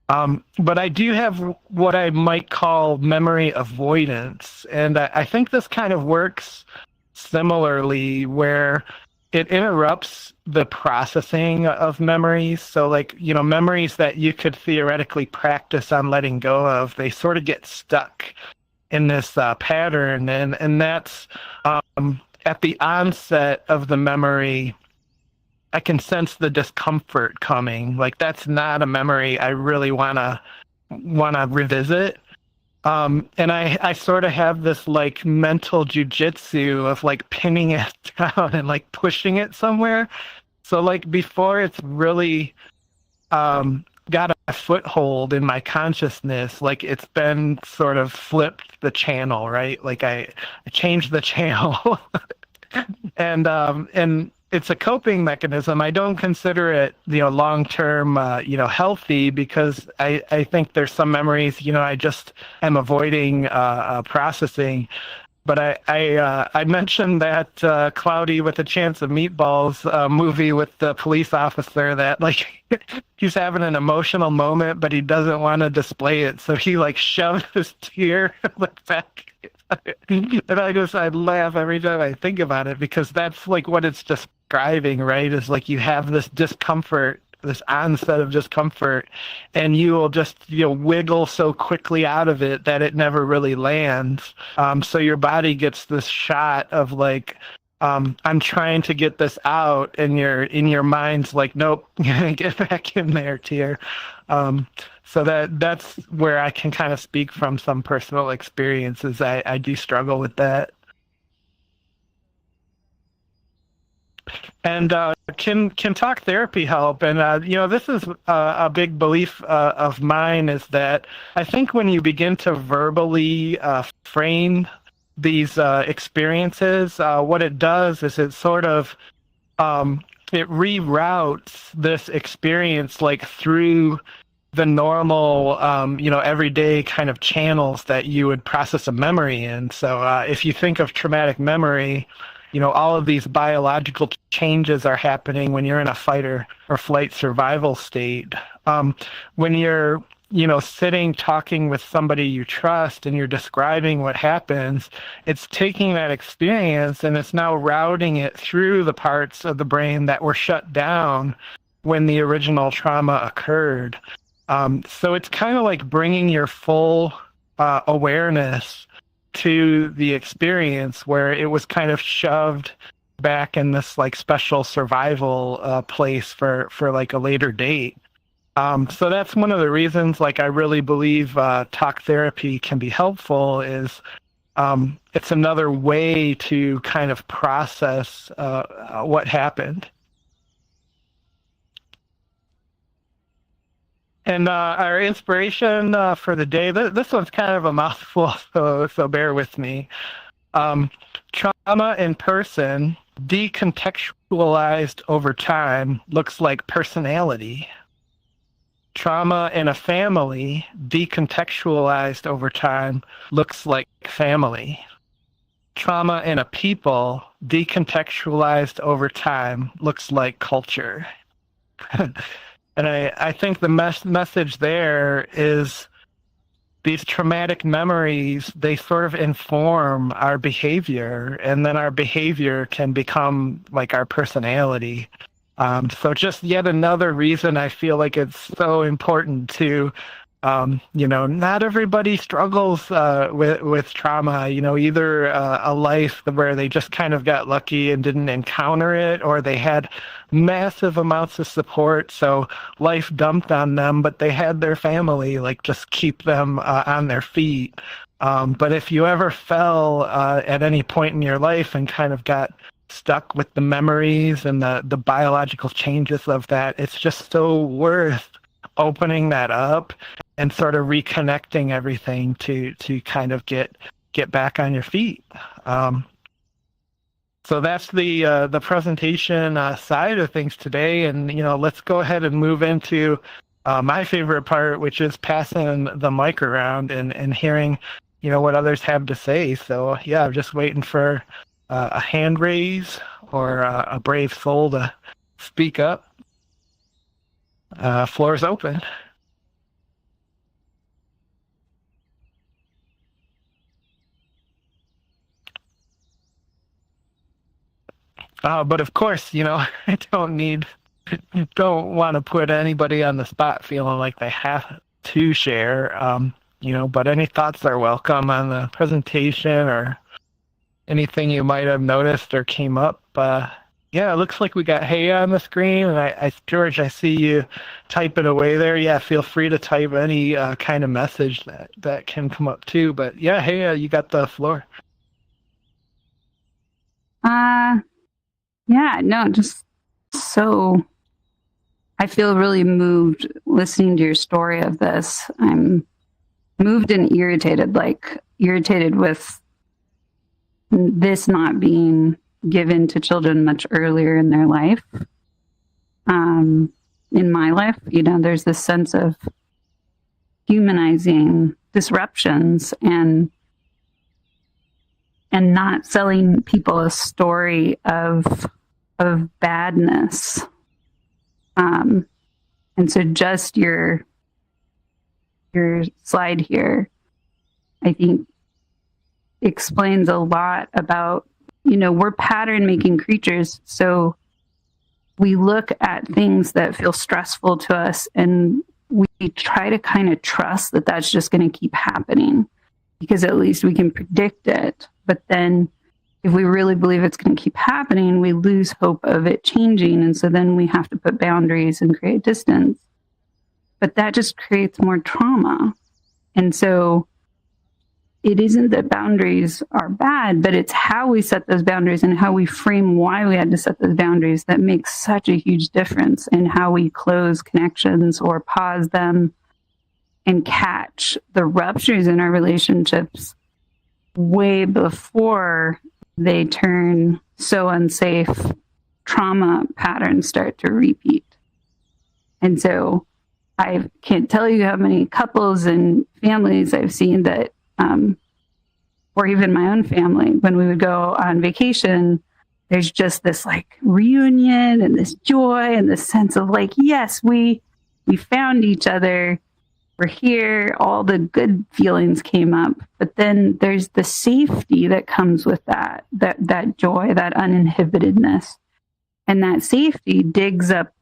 But I do have what I might call memory avoidance. And I think this kind of works similarly where it interrupts the processing of memories. So like, memories that you could theoretically practice on letting go of, they sort of get stuck in this pattern. And that's at the onset of the memory, I can sense the discomfort coming. Like that's not a memory I really wanna revisit. And I sort of have this like mental jujitsu of like pinning it down and like pushing it somewhere. So like before it's really got a foothold in my consciousness, like it's been sort of flipped the channel, right? Like I changed the channel. And it's a coping mechanism. I don't consider it, long-term, healthy, because I think there's some memories, I just am avoiding processing. But I mentioned that Cloudy with a Chance of Meatballs movie with the police officer that like he's having an emotional moment, but he doesn't want to display it, so he like shoves his tear like back. And I laugh every time I think about it, because that's like what it's describing, right? Is like you have this discomfort, this onset of discomfort, and you will just wiggle so quickly out of it that it never really lands. So your body gets this shot of like, I'm trying to get this out, and your mind's like, nope, get back in there, tear. So that's where I can kind of speak from some personal experiences. I do struggle with that. And can talk therapy help? And this is a big belief of mine, is that I think when you begin to verbally frame these experiences, what it does is it sort of it reroutes this experience like through the normal, everyday kind of channels that you would process a memory in. So if you think of traumatic memory, all of these biological changes are happening when you're in a fight or flight survival state. When you're, sitting talking with somebody you trust and you're describing what happens, it's taking that experience and it's now routing it through the parts of the brain that were shut down when the original trauma occurred. So it's kind of like bringing your full awareness to the experience where it was kind of shoved back in this like special survival place for like a later date. So that's one of the reasons like I really believe talk therapy can be helpful, is it's another way to kind of process what happened. And our inspiration for the day, this one's kind of a mouthful, so bear with me. Trauma in person, decontextualized over time, looks like personality. Trauma in a family, decontextualized over time, looks like family. Trauma in a people, decontextualized over time, looks like culture. And I think the message there is these traumatic memories, they sort of inform our behavior, and then our behavior can become like our personality. So just yet another reason I feel like it's so important to, not everybody struggles with trauma, either a life where they just kind of got lucky and didn't encounter it, or they had massive amounts of support, so life dumped on them, but they had their family, like just keep them on their feet. But if you ever fell at any point in your life and kind of got stuck with the memories and the biological changes of that, it's just so worth opening that up and sort of reconnecting everything to kind of get get back on your feet. So that's the presentation side of things today, and let's go ahead and move into my favorite part, which is passing the mic around and hearing what others have to say. So yeah, I'm just waiting for a hand raise or a brave soul to speak up. Floor is open. But of course, I don't want to put anybody on the spot feeling like they have to share, but any thoughts are welcome on the presentation or anything you might have noticed or came up. Yeah, it looks like we got Hey on the screen, and George, I see you typing away there. Yeah, feel free to type any kind of message that can come up too. But yeah, Hey, you got the floor. Yeah, no, just so I feel really moved listening to your story of this. I'm moved and irritated with this not being given to children much earlier in their life. In my life, there's this sense of humanizing disruptions and not selling people a story of badness. And so just your slide here, I think, explains a lot about, we're pattern making creatures. So we look at things that feel stressful to us and we try to kind of trust that that's just going to keep happening because at least we can predict it. But then if we really believe it's going to keep happening, we lose hope of it changing. And so then we have to put boundaries and create distance. But that just creates more trauma. And so it isn't that boundaries are bad, but it's how we set those boundaries and how we frame why we had to set those boundaries that makes such a huge difference in how we close connections or pause them and catch the ruptures in our relationships way before they turn so unsafe. Trauma patterns start to repeat. And so I can't tell you how many couples and families I've seen that, or even my own family, when we would go on vacation, there's just this like reunion and this joy and this sense of like, yes, we found each other. We're here. All the good feelings came up, but then there's the safety that comes with that joy, that uninhibitedness, and that safety digs up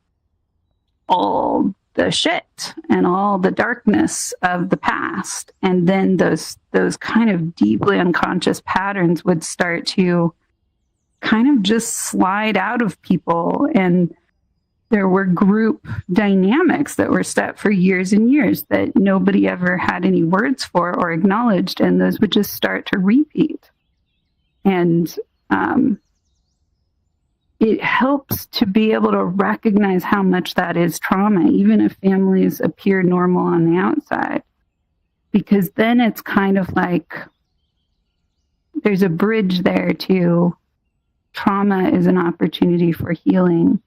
all the shit and all the darkness of the past. And then those kind of deeply unconscious patterns would start to kind of just slide out of people. And there were group dynamics that were set for years and years that nobody ever had any words for or acknowledged. And those would just start to repeat. And it helps to be able to recognize how much that is trauma, even if families appear normal on the outside, because then it's kind of like there's a bridge there to trauma is an opportunity for healing,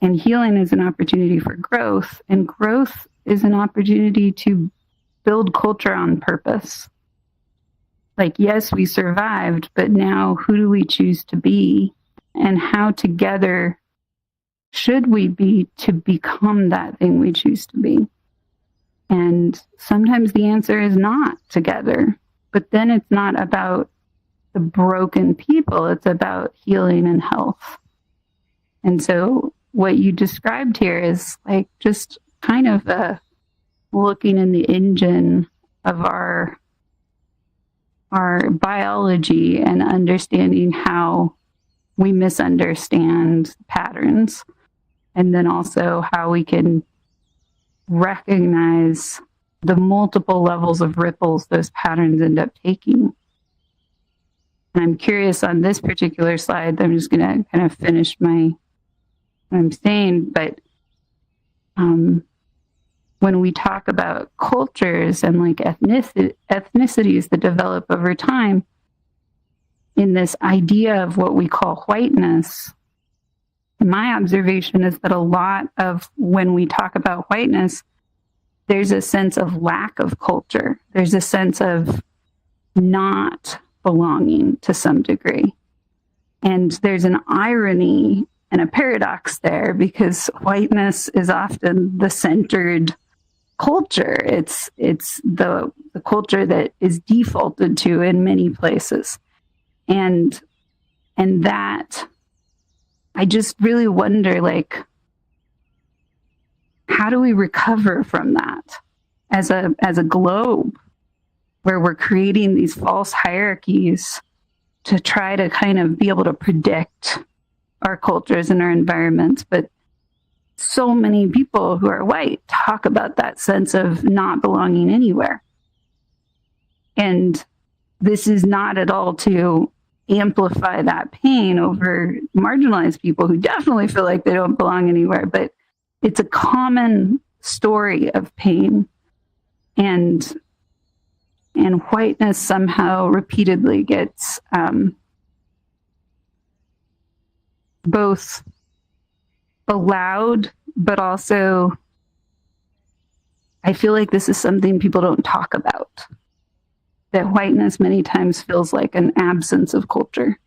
and healing is an opportunity for growth, and growth is an opportunity to build culture on purpose. Like, yes, we survived, but now who do we choose to be? And how together should we be to become that thing we choose to be? And sometimes the answer is not together, but then it's not about the broken people, it's about healing and health. And so what you described here is like just kind of looking in the engine of our biology and understanding how we misunderstand patterns, and then also how we can recognize the multiple levels of ripples those patterns end up taking. And I'm curious on this particular slide, I'm just going to kind of finish what I'm saying, but when we talk about cultures and like ethnicities that develop over time, in this idea of what we call whiteness, my observation is that a lot of when we talk about whiteness, there's a sense of lack of culture. There's a sense of not belonging to some degree. And there's an irony and a paradox there, because whiteness is often the centered culture. It's the culture that is defaulted to in many places. And that, I just really wonder, like, how do we recover from that as a globe, where we're creating these false hierarchies to try to kind of be able to predict our cultures and our environments? But so many people who are white talk about that sense of not belonging anywhere. And this is not at all to amplify that pain over marginalized people who definitely feel like they don't belong anywhere, but it's a common story of pain. And whiteness somehow repeatedly gets both allowed, but also I feel like this is something people don't talk about. That whiteness many times feels like an absence of culture.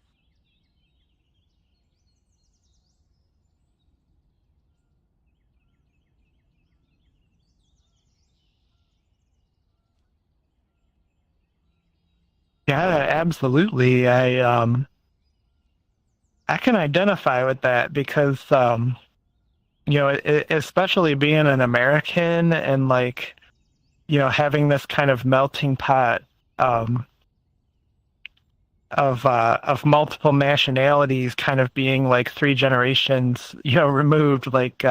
Yeah, absolutely. I can identify with that because especially being an American and like, having this kind of melting pot of multiple nationalities, kind of being like 3 generations, removed. Like,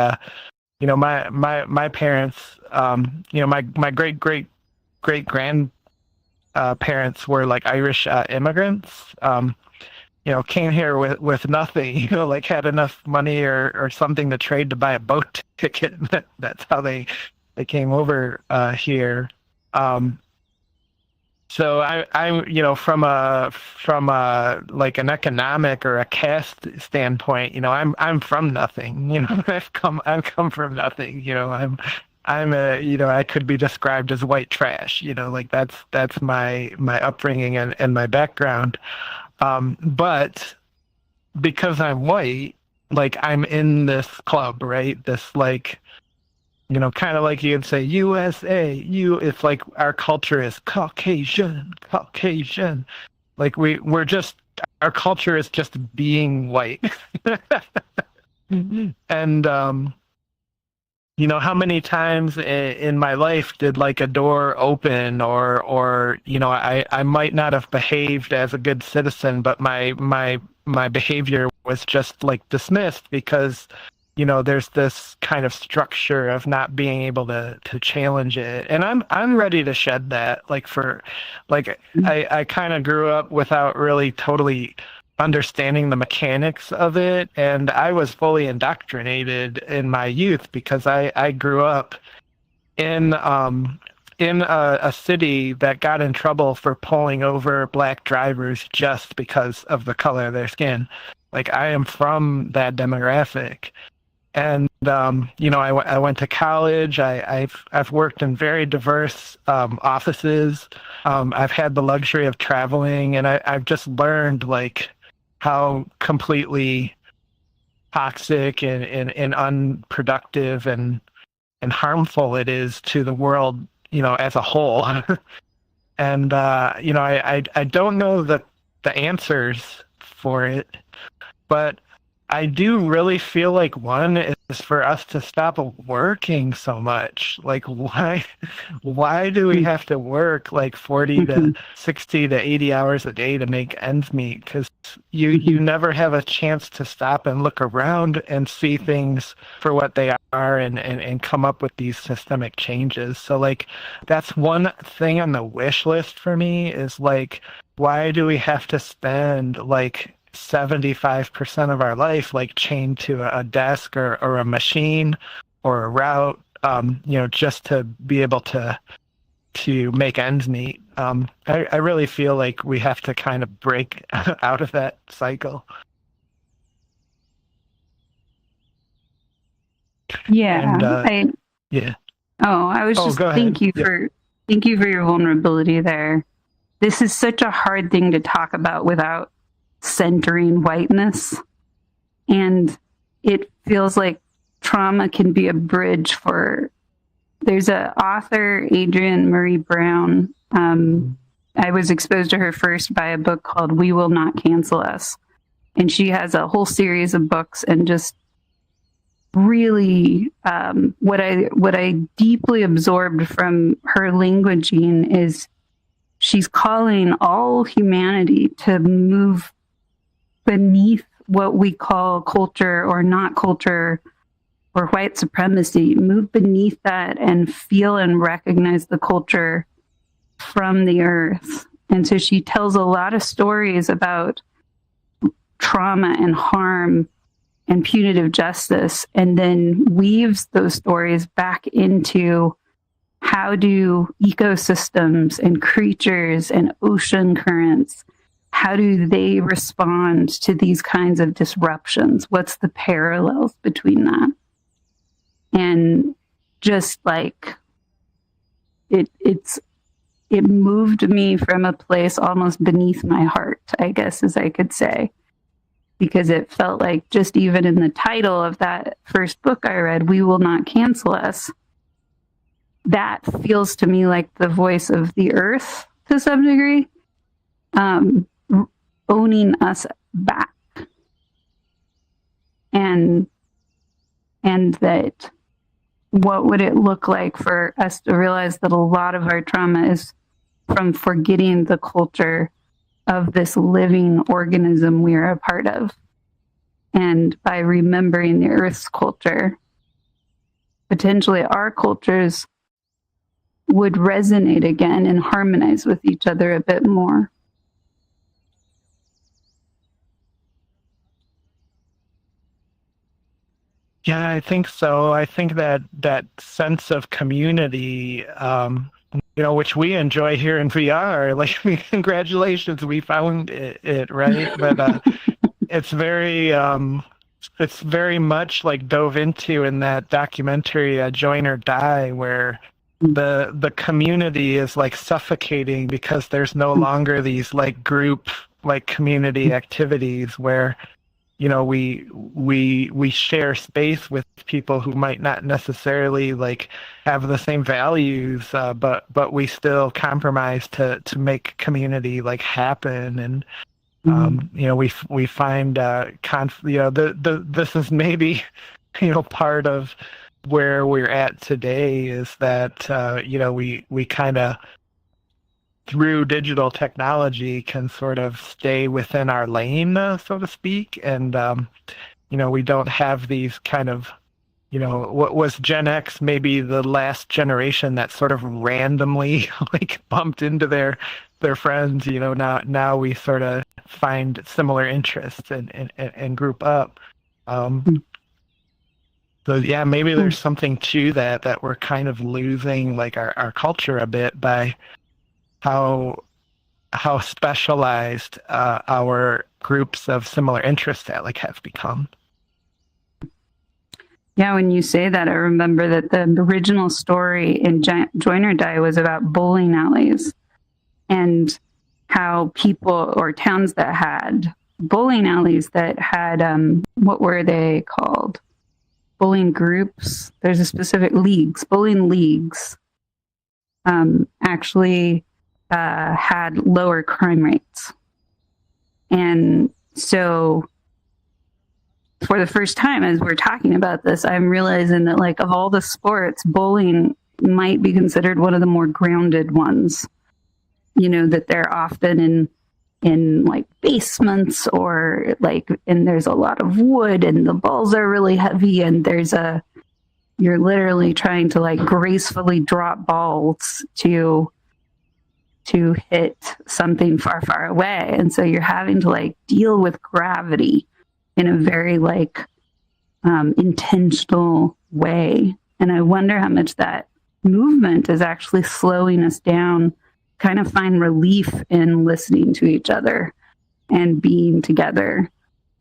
my parents, my great grand parents were like Irish immigrants. Came here with nothing, like had enough money or something to trade to buy a boat ticket. That's how they came over here. So I from a like an economic or a caste standpoint, I'm from nothing. I've come from nothing. I'm I could be described as white trash. Like that's my upbringing and my background. But because I'm white, like I'm in this club, right? This like, kind of like you'd say USA, it's like our culture is Caucasian. Like we're just, our culture is just being white. And, how many times in my life did like a door open or I might not have behaved as a good citizen, but my behavior was just like dismissed because there's this kind of structure of not being able to challenge it. And I'm ready to shed that. I kind of grew up without really totally understanding the mechanics of it, and I was fully indoctrinated in my youth because I grew up in a city that got in trouble for pulling over black drivers just because of the color of their skin. Like I am from that demographic. And I went to college. I've worked in very diverse offices. I've had the luxury of traveling, and I've just learned like how completely toxic and unproductive and harmful it is to the world, as a whole. And I don't know the answers for it, but I do really feel like one is for us to stop working so much. Like why do we have to work like 40 to 60 to 80 hours a day to make ends meet? Because you never have a chance to stop and look around and see things for what they are and come up with these systemic changes. So like that's one thing on the wish list for me is like, why do we have to spend like 75% of our life like chained to a desk or a machine or a route just to be able to make ends meet. I really feel like we have to kind of break out of that cycle. Yeah. And, yeah. Oh, I was just go ahead. thank you for your vulnerability there. This is such a hard thing to talk about without centering whiteness. And it feels like trauma can be a bridge for. There's an author, Adrienne Maree Brown. I was exposed to her first by a book called We Will Not Cancel Us. And she has a whole series of books, and just really what I deeply absorbed from her languaging is she's calling all humanity to move beneath what we call culture or not culture or white supremacy, move beneath that and feel and recognize the culture from the earth. And so she tells a lot of stories about trauma and harm and punitive justice, and then weaves those stories back into how do ecosystems and creatures and ocean currents, how do they respond to these kinds of disruptions? What's the parallels between that? And just like it moved me from a place almost beneath my heart, I guess, as I could say, because it felt like just even in the title of that first book I read, We Will Not Cancel Us, that feels to me like the voice of the earth to some degree, owning us back. And that what would it look like for us to realize that a lot of our trauma is from forgetting the culture of this living organism we are a part of. And by remembering the Earth's culture, potentially our cultures would resonate again and harmonize with each other a bit more. Yeah, I think so. I think that sense of community, which we enjoy here in VR, like, congratulations, we found it, right? But it's very much like dove into in that documentary, Join or Die, where the community is like suffocating because there's no longer these like group, like community activities where, we share space with people who might not necessarily like have the same values, but we still compromise to make community like happen. And we find this is maybe part of where we're at today, is that we kind of, through digital technology, can sort of stay within our lane, so to speak. And, we don't have these kind of, what was Gen X, maybe the last generation that sort of randomly like bumped into their friends, now we sort of find similar interests and group up. So yeah, maybe there's something to that we're kind of losing like our culture a bit by how specialized our groups of similar interests have become. Yeah, when you say that, I remember that the original story in Join or Die was about bowling alleys and how people or towns that had bowling alleys that had, what were they called? Bowling groups. There's a specific bowling leagues, actually had lower crime rates. And so for the first time, as we're talking about this, I'm realizing that like of all the sports, bowling might be considered one of the more grounded ones, that they're often in like basements or like, and there's a lot of wood and the balls are really heavy and you're literally trying to like gracefully drop balls to hit something far, far away. And so you're having to like deal with gravity in a very like intentional way. And I wonder how much that movement is actually slowing us down, kind of find relief in listening to each other and being together.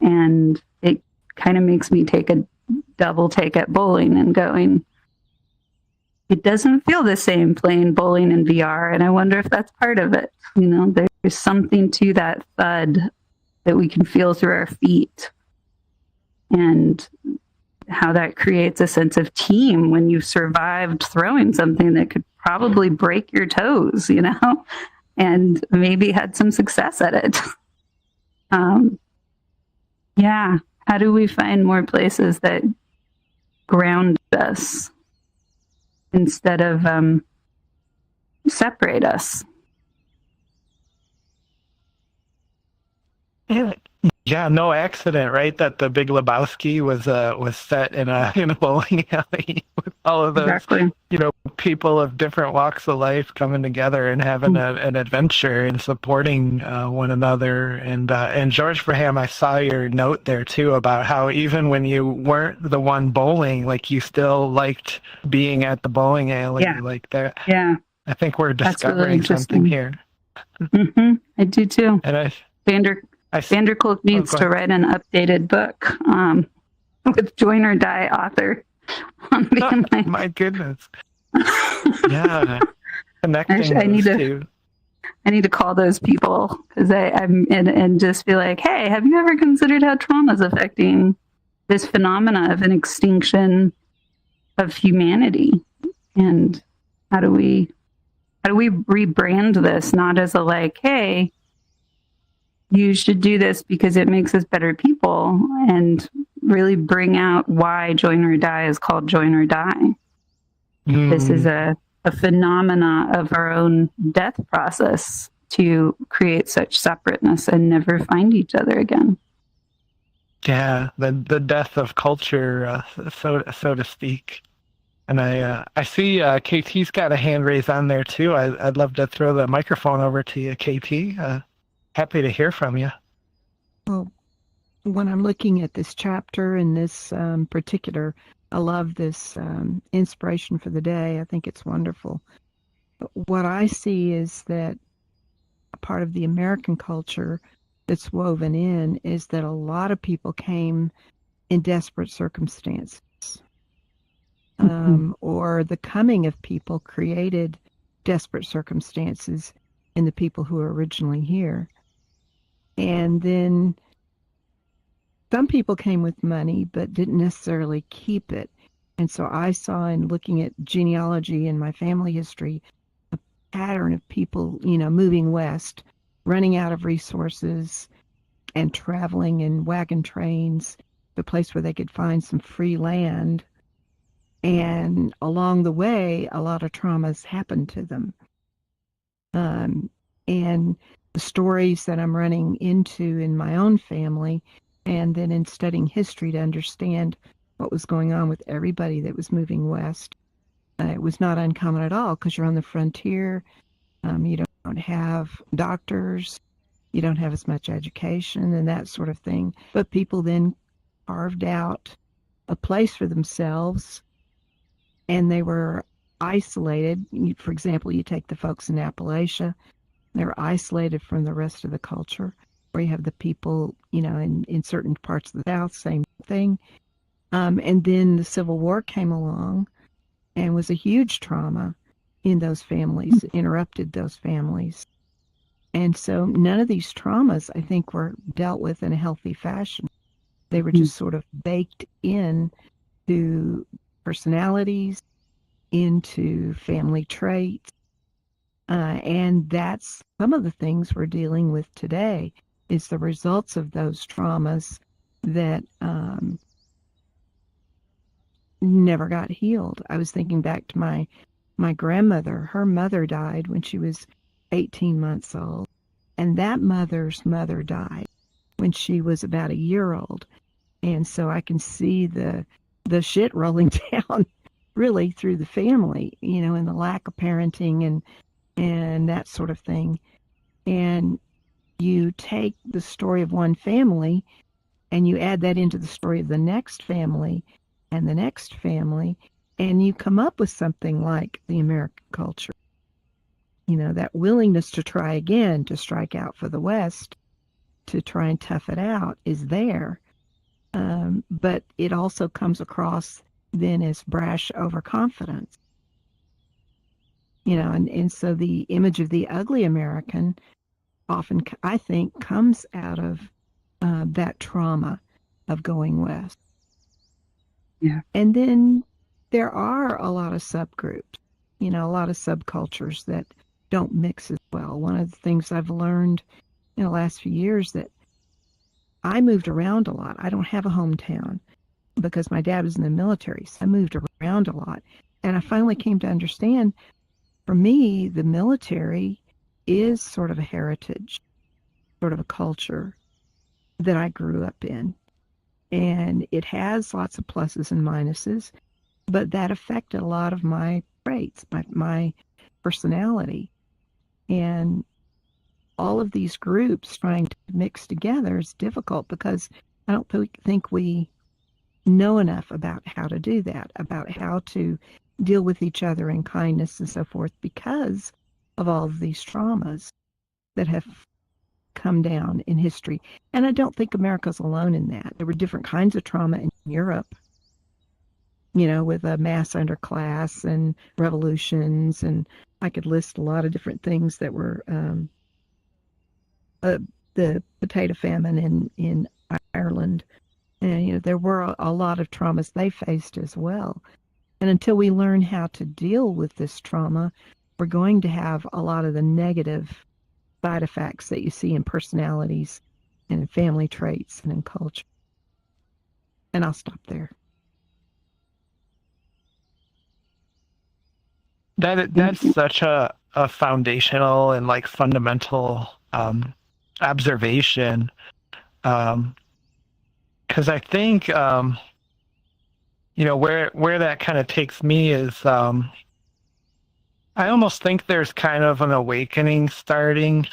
And it kind of makes me take a double take at bowling and going, it doesn't feel the same playing bowling in VR. And I wonder if that's part of it. There's something to that thud that we can feel through our feet, and how that creates a sense of team when you've survived throwing something that could probably break your toes, and maybe had some success at it. Yeah. How do we find more places that ground us instead of separate us? Yeah, no accident, right? That The Big Lebowski was set in a bowling alley with all of those Exactly. people of different walks of life coming together and having an adventure and supporting one another. And George Braham, I saw your note there too about how even when you weren't the one bowling, like you still liked being at the bowling alley, Yeah. like that. Yeah. I think we're That's really discovering something interesting. here. I do too. And Vanderkolk needs go to ahead. write an updated book with Join or Die author on being like, My goodness. Yeah. Connecting I need those to- two. I need to call those people because I'm and just be like, hey, have you ever considered how trauma is affecting this phenomena of an extinction of humanity? And how do we rebrand this not as a like, hey, you should do this because it makes us better people, and really bring out why Join or Die is called Join or Die. This is a phenomena of our own death process to create such separateness and never find each other again. Yeah, the death of culture, so to speak. And I see KT's got a hand raised on there too. I'd love to throw the microphone over to you, KT. Happy to hear from you. Well, when I'm looking at this chapter and this particular, I love this inspiration for the day. I think it's wonderful. But what I see is that a part of the American culture that's woven in is that a lot of people came in desperate circumstances. Or the coming of people created desperate circumstances in the people who were originally here. And then some people came with money but didn't necessarily keep it. And so I saw, in looking at genealogy and my family history, a pattern of people, moving west, running out of resources and traveling in wagon trains to a place where they could find some free land. And along the way, a lot of traumas happened to them. And the stories that I'm running into in my own family, and then in studying history to understand what was going on with everybody that was moving west. It was not uncommon at all because you're on the frontier. You don't have doctors. You don't have as much education and that sort of thing. But people then carved out a place for themselves, and they were isolated. For example, you take the folks in Appalachia. They were isolated from the rest of the culture, where you have the people, in certain parts of the South, same thing. And then the Civil War came along and was a huge trauma in those families, interrupted those families. And so none of these traumas, I think, were dealt with in a healthy fashion. They were just sort of baked in to personalities, into family traits. And that's some of the things we're dealing with today, is the results of those traumas that never got healed. I was thinking back to my grandmother. Her mother died when she was 18 months old, and that mother's mother died when she was about a year old. And so I can see the shit rolling down really through the family, and the lack of parenting and that sort of thing. And you take the story of one family and you add that into the story of the next family and the next family, And you come up with something like the American culture. That willingness to try again, to strike out for the West, to try and tough it out is there. But it also comes across then as brash overconfidence. And so the image of the ugly American often, I think, comes out of that trauma of going West. Yeah. And then there are a lot of subgroups, a lot of subcultures that don't mix as well. One of the things I've learned in the last few years that I moved around a lot. I don't have a hometown because my dad was in the military, so I moved around a lot. And I finally came to understand, for me, the military is sort of a heritage, sort of a culture that I grew up in. And it has lots of pluses and minuses, but that affected a lot of my traits, my personality. And all of these groups trying to mix together is difficult because I don't think we know enough about how to do that, about how to deal with each other in kindness and so forth, because of all of these traumas that have come down in history. And I don't think America's alone in that. There were different kinds of trauma in Europe, with a mass underclass and revolutions, and I could list a lot of different things that were the potato famine in Ireland. And, there were a lot of traumas they faced as well. And until we learn how to deal with this trauma, we're going to have a lot of the negative side effects that you see in personalities and in family traits and in culture. And I'll stop there. That's such a foundational and like fundamental observation, because I think where that kind of takes me is I almost think there's kind of an awakening starting,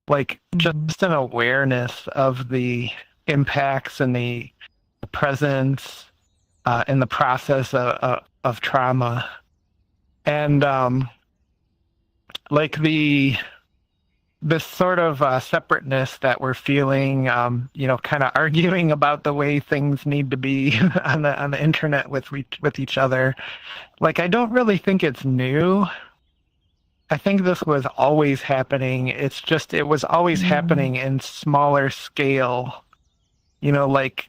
like just an awareness of the impacts and the presence in the process of trauma. And like this sort of separateness that we're feeling, kind of arguing about the way things need to be on the internet with each other. Like, I don't really think it's new. I think this was always happening. It's just it was always happening in smaller scale. Like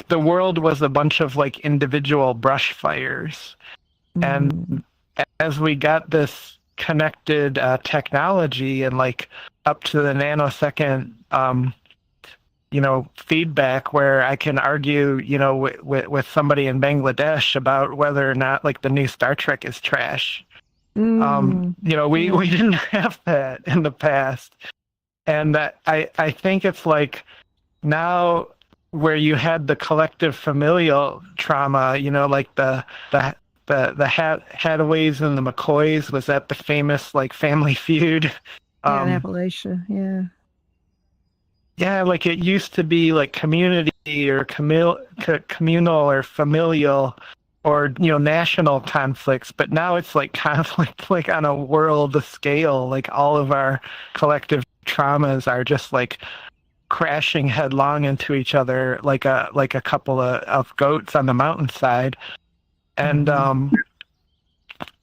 the world was a bunch of like individual brush fires. And as we got this connected technology and like up to the nanosecond, feedback where I can argue, with somebody in Bangladesh about whether or not like the new Star Trek is trash. We didn't have that in the past. And that I think it's like now where you had the collective familial trauma, like the Hataways and the McCoys, was that the famous like Family Feud? In Appalachia, yeah. Yeah, like it used to be like community or communal or familial or national conflicts, but now it's like conflict like on a world scale. Like all of our collective traumas are just like crashing headlong into each other like a couple of goats on the mountainside. And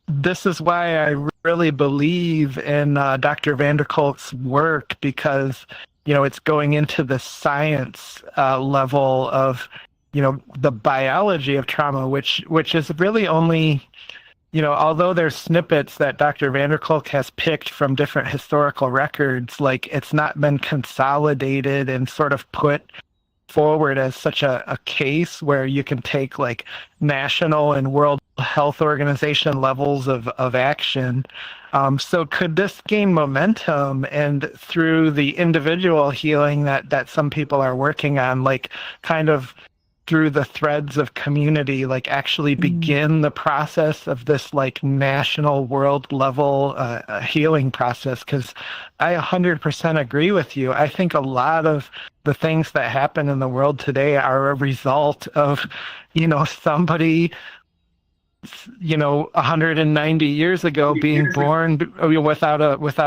this is why I really believe in Dr. van der Kolk's work, because, it's going into the science level of, the biology of trauma, which is really only, although there's snippets that Dr. van der Kolk has picked from different historical records, like it's not been consolidated and sort of put forward as such a case where you can take like national and World Health Organization levels of action. So could this gain momentum, and through the individual healing that some people are working on, like kind of through the threads of community, like actually begin the process of this like national world level healing process? Because I 100% agree with you. I think a lot of the things that happen in the world today are a result of, somebody 190 years ago being born without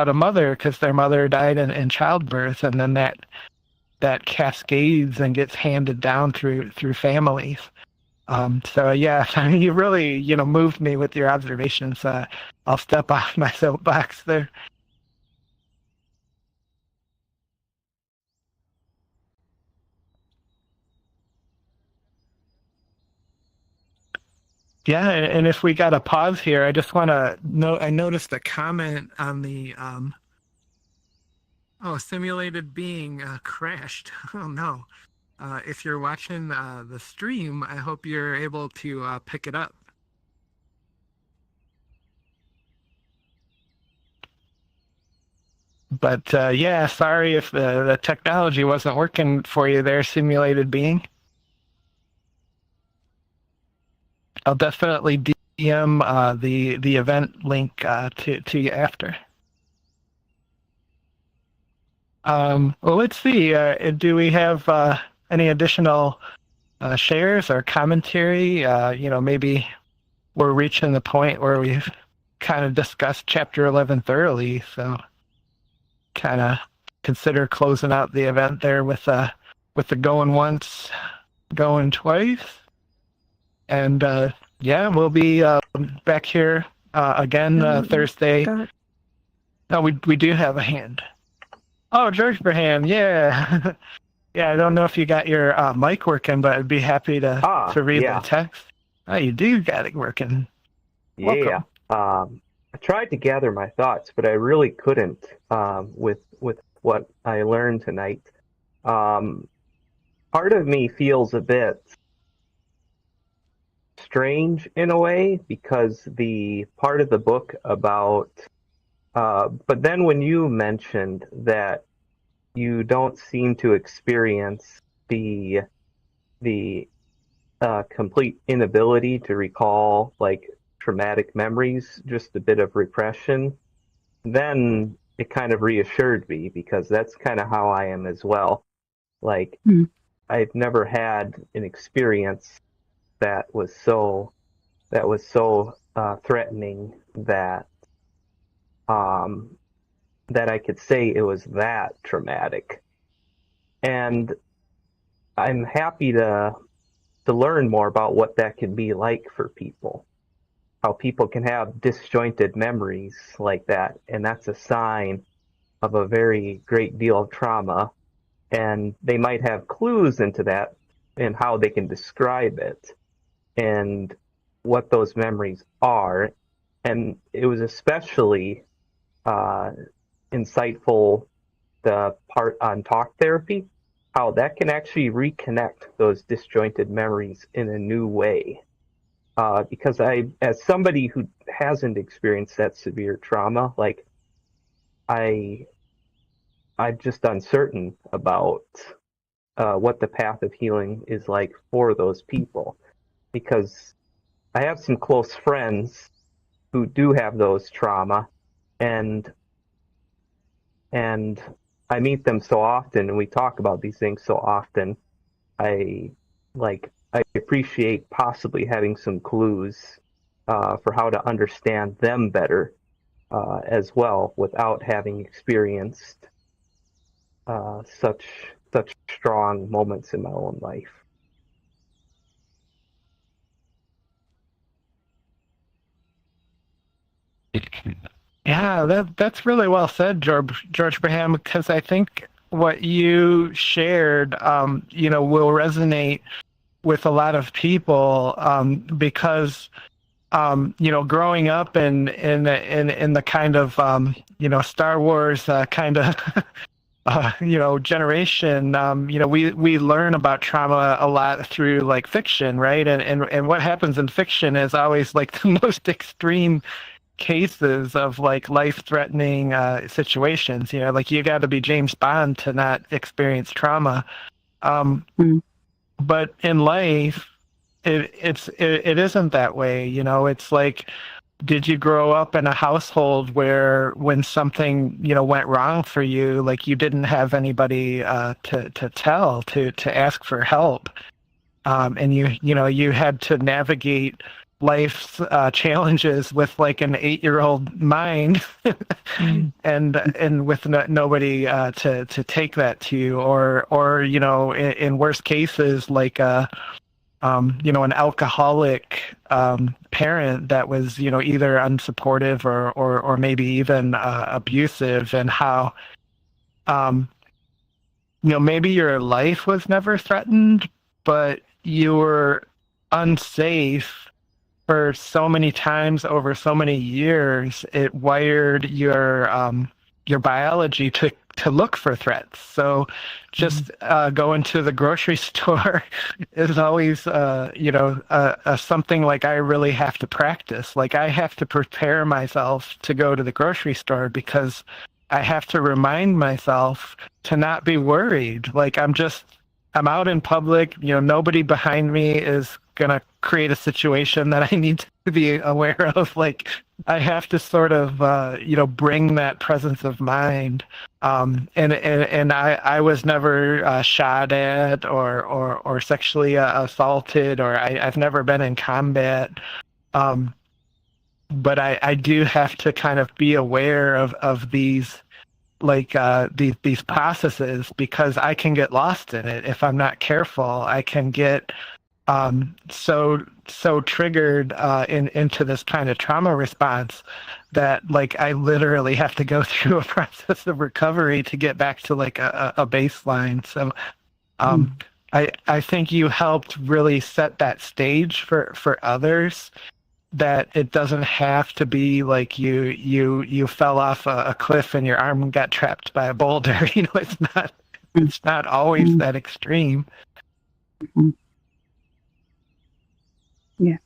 a mother because their mother died in childbirth, and then that cascades and gets handed down through families. So yeah, you really moved me with your observations. I'll step off my soapbox there. Yeah, and if we got a pause here, I just want to note, I noticed a comment on the simulated being crashed. Oh no. If you're watching the stream, I hope you're able to pick it up. But yeah, sorry if the technology wasn't working for you there, simulated being. I'll definitely DM the event link to you after. Well, let's see. Do we have any additional shares or commentary? Maybe we're reaching the point where we've kind of discussed Chapter 11 thoroughly, so kind of consider closing out the event there with the going once, going twice. And yeah, we'll be back here again Thursday. No, we do have a hand. Oh, George Braham, yeah. Yeah, I don't know if you got your mic working, but I'd be happy to read the text. Oh, you do got it working. Welcome. Yeah. I tried to gather my thoughts, but I really couldn't with what I learned tonight. Part of me feels a bit strange in a way because the part of the book about but then when you mentioned that you don't seem to experience the complete inability to recall like traumatic memories, just a bit of repression, then it kind of reassured me because that's kind of how I am as well. Like I've never had an experience that was so threatening that that I could say it was that traumatic. And I'm happy to learn more about what that can be like for people. How people can have disjointed memories like that, and that's a sign of a very great deal of trauma. And they might have clues into that and how they can describe it and what those memories are. And it was especially insightful, the part on talk therapy, how that can actually reconnect those disjointed memories in a new way. Because as somebody who hasn't experienced that severe trauma, like I'm just uncertain about what the path of healing is like for those people, because I have some close friends who do have those trauma, and I meet them so often, and we talk about these things so often. I appreciate possibly having some clues for how to understand them better as well, without having experienced such strong moments in my own life. Yeah, that's really well said, George Braham, because I think what you shared, will resonate with a lot of people, because growing up in the kind of Star Wars kind of generation, we learn about trauma a lot through like fiction, right? And what happens in fiction is always like the most extreme cases of like life-threatening situations. Like you got to be James Bond to not experience trauma. But in life, it isn't that way. It's like, did you grow up in a household where when something went wrong for you, like you didn't have anybody to tell, to ask for help, and you had to navigate life's challenges with like an 8-year-old mind, and with nobody to take that to you, or you know, in worst cases, like you know, an alcoholic parent that was, you know, either unsupportive or maybe even abusive, and how you know, maybe your life was never threatened, but you were unsafe for so many times over so many years. It wired your biology to look for threats. So just going to the grocery store is always you know, something like I really have to practice. Like I have to prepare myself to go to the grocery store, because I have to remind myself to not be worried. Like I'm out in public, you know, nobody behind me is gonna create a situation that I need to be aware of. Like I have to sort of you know, bring that presence of mind. And I was never shot at or sexually assaulted, or I've never been in combat. But I do have to kind of be aware of these, like these processes, because I can get lost in it if I'm not careful. I can get so triggered into this kind of trauma response that like I literally have to go through a process of recovery to get back to like a baseline. So I think you helped really set that stage for others, that it doesn't have to be like you fell off a cliff and your arm got trapped by a boulder. You know, it's not always that extreme. Yeah.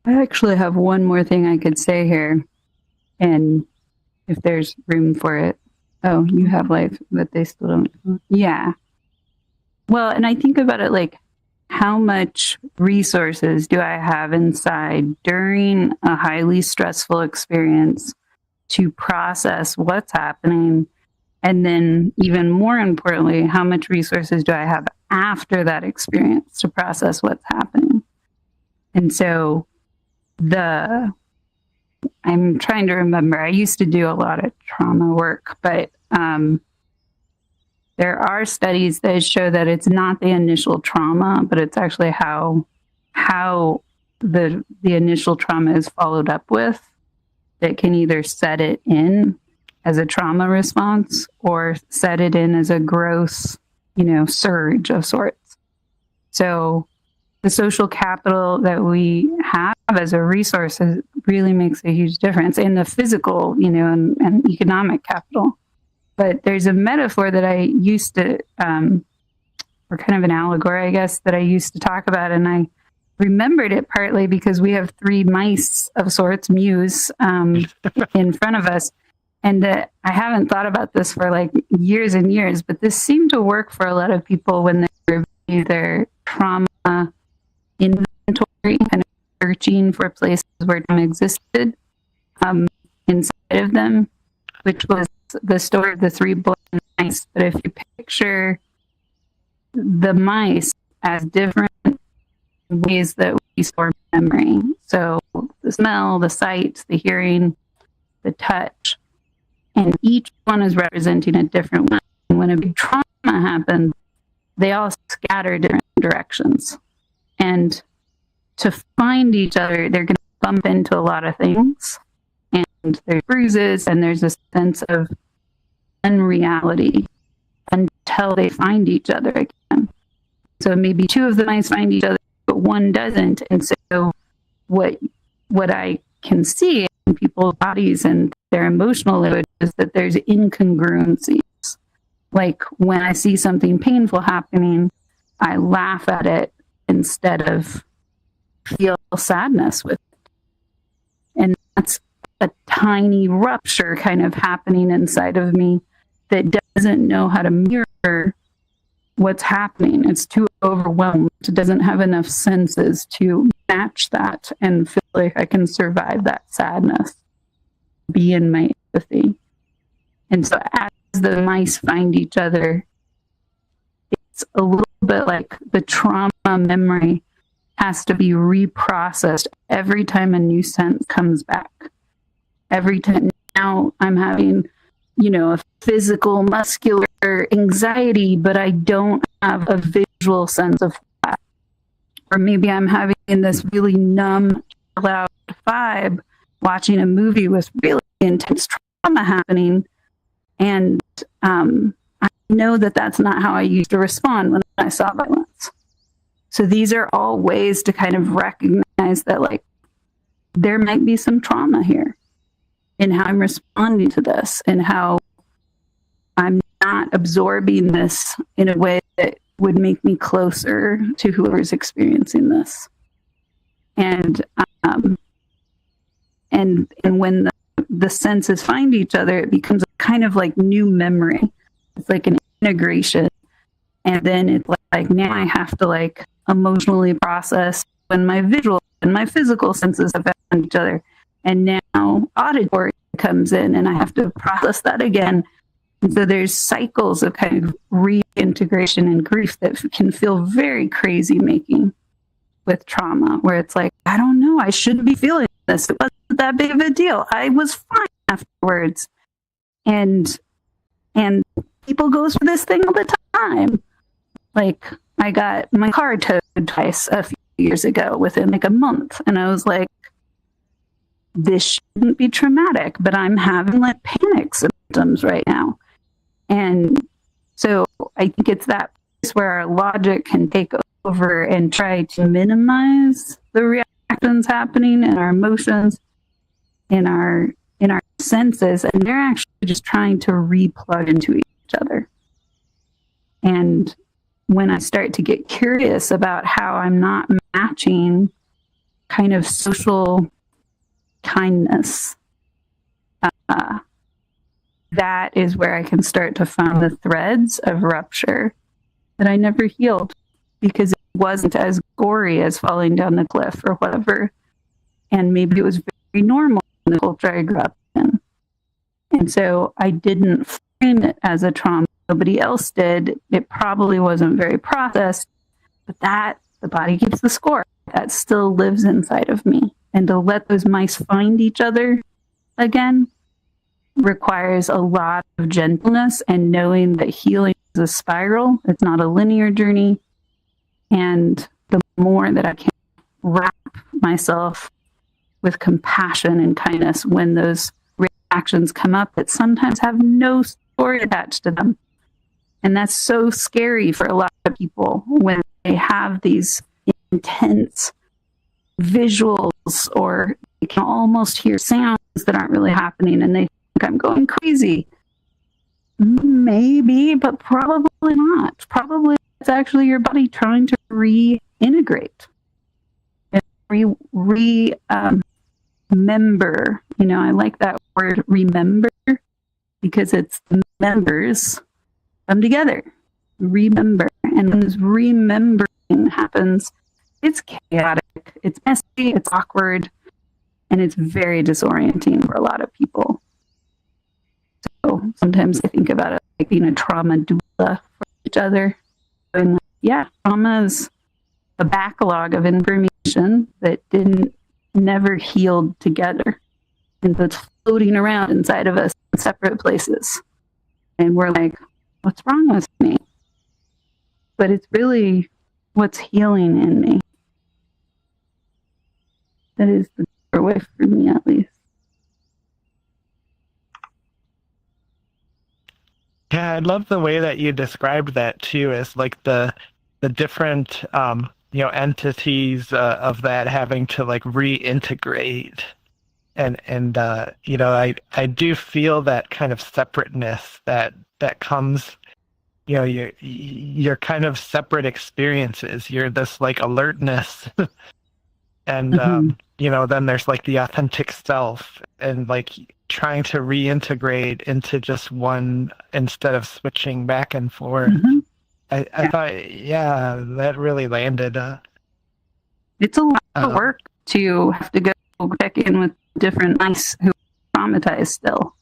I actually have one more thing I could say here, and if there's room for it. Oh, you have life, but they still don't. Yeah. Well, and I think about it like, how much resources do I have inside during a highly stressful experience to process what's happening? And then even more importantly, how much resources do I have after that experience to process what's happening? And so I'm trying to remember. I used to do a lot of trauma work, but there are studies that show that it's not the initial trauma, but it's actually how the initial trauma is followed up with that can either set it in as a trauma response or set it in as a growth, you know, surge of sorts. So the social capital that we have as a resource really makes a huge difference, in the physical, you know, and economic capital. But there's a metaphor that I used to, or kind of an allegory, I guess, that I used to talk about, and I remembered it partly because we have 3 mice of sorts, mews, in front of us. And I haven't thought about this for like years and years, but this seemed to work for a lot of people when they review their trauma inventory, kind of searching for places where trauma existed inside of them, which was the story of the 3 blind mice. But if you picture the mice as different ways that we store memory, so the smell, the sight, the hearing, the touch, and each one is representing a different one. And when a big trauma happens, they all scatter different directions. And to find each other, they're going to bump into a lot of things. And there's bruises, and there's a sense of unreality until they find each other again. So maybe 2 of the mice find each other, but 1 doesn't. And so what I can see in people's bodies and their emotional language is that there's incongruencies. Like when I see something painful happening, I laugh at it instead of feel sadness with it. And that's a tiny rupture kind of happening inside of me that doesn't know how to mirror what's happening. It's too overwhelmed. It doesn't have enough senses to match that and feel like I can survive that sadness, be in my empathy. And so as the mice find each other, it's a little bit like the trauma memory has to be reprocessed every time a new sense comes back. Every time now I'm having, a physical, muscular anxiety, but I don't have a visual sense of that. Or maybe I'm having this really numb, loud vibe watching a movie with really intense trauma happening. And I know that that's not how I used to respond when I saw violence. So these are all ways to kind of recognize that, like, there might be some trauma here in how I'm responding to this and how I'm not absorbing this in a way that would make me closer to whoever's experiencing this. And when the senses find each other, it becomes a kind of like new memory. It's like an integration. And then it's like now I have to like emotionally process when my visual and my physical senses have found each other. And now auditory comes in and I have to process that again. And so there's cycles of kind of reintegration and grief that can feel very crazy making with trauma, where it's like, I don't know, I shouldn't be feeling this. It wasn't that big of a deal. I was fine afterwards. And people go through this thing all the time. Like, I got my car towed twice a few years ago within like a month. And I was like, this shouldn't be traumatic, but I'm having like panic symptoms right now. And so I think it's that place where our logic can take over and try to minimize the reactions happening in our emotions, in our senses, and they're actually just trying to replug into each other. And when I start to get curious about how I'm not matching kind of social kindness, that is where I can start to find the threads of rupture that I never healed because it wasn't as gory as falling down the cliff or whatever. And maybe it was very normal in the culture I grew up in. And so I didn't frame it as a trauma. Nobody else did. It probably wasn't very processed, but that the body keeps the score. That still lives inside of me. And to let those mice find each other again requires a lot of gentleness and knowing that healing is a spiral. It's not a linear journey. And the more that I can wrap myself with compassion and kindness when those reactions come up that sometimes have no story attached to them. And that's so scary for a lot of people when they have these intense visuals or they can almost hear sounds that aren't really happening and they think I'm going crazy. Maybe, but probably not. Probably it's actually your body trying to reintegrate and remember. I like that word remember because it's the members come together. Remember. And when this remembering happens, it's chaotic, it's messy, it's awkward, and it's very disorienting for a lot of people. So sometimes I think about it like being a trauma doula for each other. And yeah, trauma is a backlog of information that never healed together. And so it's floating around inside of us in separate places. And we're like, what's wrong with me? But it's really what's healing in me. That is the better way for me, at least. Yeah, I love the way that you described that too, as like the different entities of that having to like reintegrate, and I do feel that kind of separateness that comes. You're kind of separate experiences. You're this like alertness, and then there's like the authentic self, and like trying to reintegrate into just one instead of switching back and forth. Mm-hmm. I thought, yeah, that really landed. It's a lot of work to have to go check in with different mice who are traumatized still.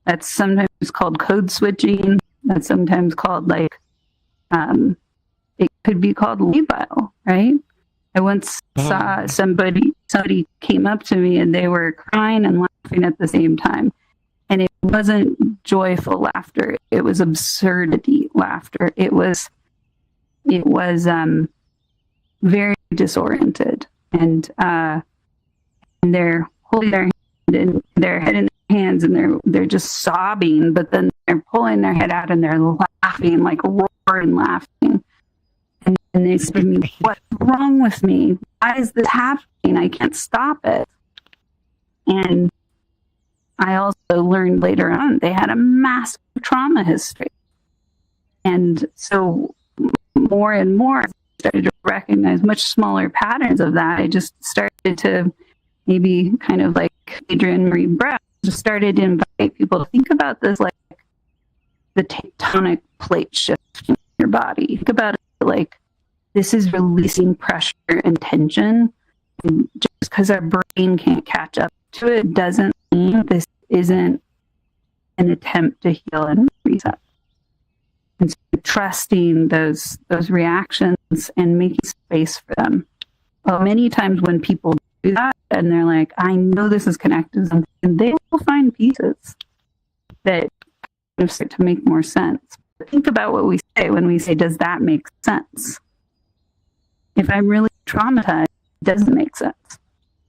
That's sometimes called code switching. That's sometimes called like, it could be called labile, right? I once saw somebody came up to me and they were crying and laughing at the same time. And it wasn't joyful laughter. It was absurdity laughter. It was very disoriented. And they're holding their hand in their head in their hands and they're just sobbing, but then they're pulling their head out and they're laughing, like roaring laughing. And they said to me, "What's wrong with me? Why is this happening? I can't stop it." And I also learned later on they had a massive trauma history. And so more and more, I started to recognize much smaller patterns of that. I just started to maybe kind of like Adrienne Marie Brown, just started to invite people to think about this like the tectonic plate shift in your body. Think about it like this is releasing pressure and tension. And just because our brain can't catch up to it doesn't mean this isn't an attempt to heal and reset. And so trusting those reactions and making space for them. Well, many times when people do that and they're like, I know this is connected to something, and they will find pieces that kind of start to make more sense. But think about what we say when we say, does that make sense? If I'm really traumatized, it doesn't make sense.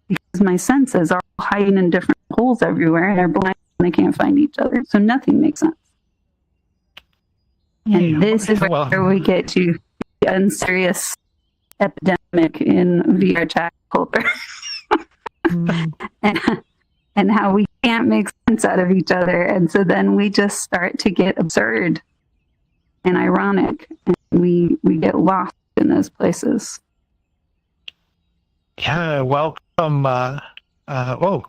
Because my senses are hiding in different holes everywhere and they're blind and they can't find each other. So nothing makes sense. And this is where we get to the unserious epidemic in VR chat culture. and how we can't make sense out of each other. And so then we just start to get absurd and ironic. And we get lost in those places. Yeah, welcome.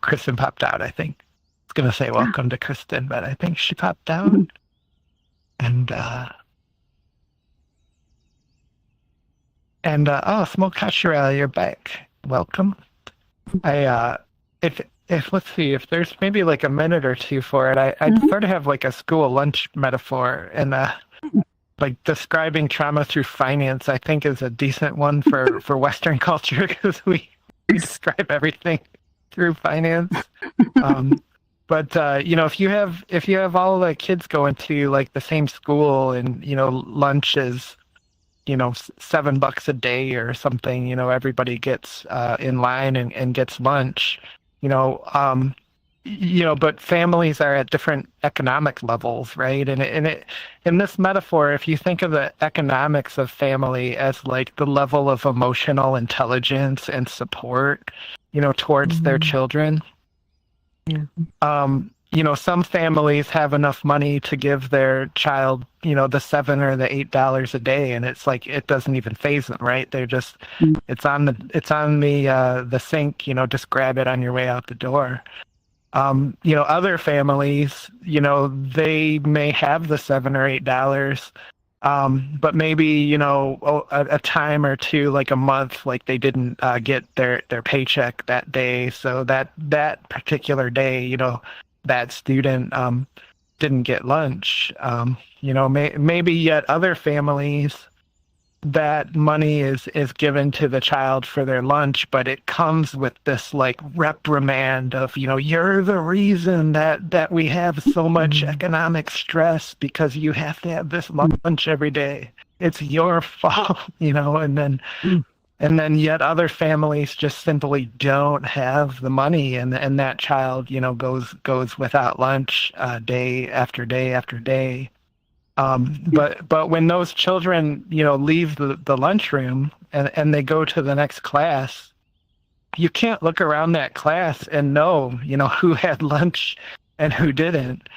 Kristen popped out, I think. I was going to say welcome to Kristen, but I think she popped out. Mm-hmm. Smoke Hashirel, you're back. Welcome. If let's see, if there's maybe like a minute or two for it, I'd sort of have like a school lunch metaphor, and like describing trauma through finance, I think is a decent one for Western culture, because we describe everything through finance. But if you have all the kids going to like the same school, and lunch is $7 a day or something, everybody gets in line and gets lunch, but families are at different economic levels, right? And in this metaphor, if you think of the economics of family as like the level of emotional intelligence and support, towards their children. Yeah. Some families have enough money to give their child, the $7 or the $8 a day, and it's like it doesn't even faze them, right? They're just it's on the sink, just grab it on your way out the door. Other families, they may have the $7 or $8, but maybe a time or two, like a month, like they didn't get their paycheck that day, so that particular day, that student didn't get lunch. Maybe yet other families, that money is given to the child for their lunch, but it comes with this like reprimand of, you're the reason that we have so much economic stress because you have to have this lunch every day. It's your fault, and then yet other families just simply don't have the money, and that child, goes without lunch day after day after day. But when those children, leave the lunchroom and they go to the next class, you can't look around that class and know, who had lunch and who didn't.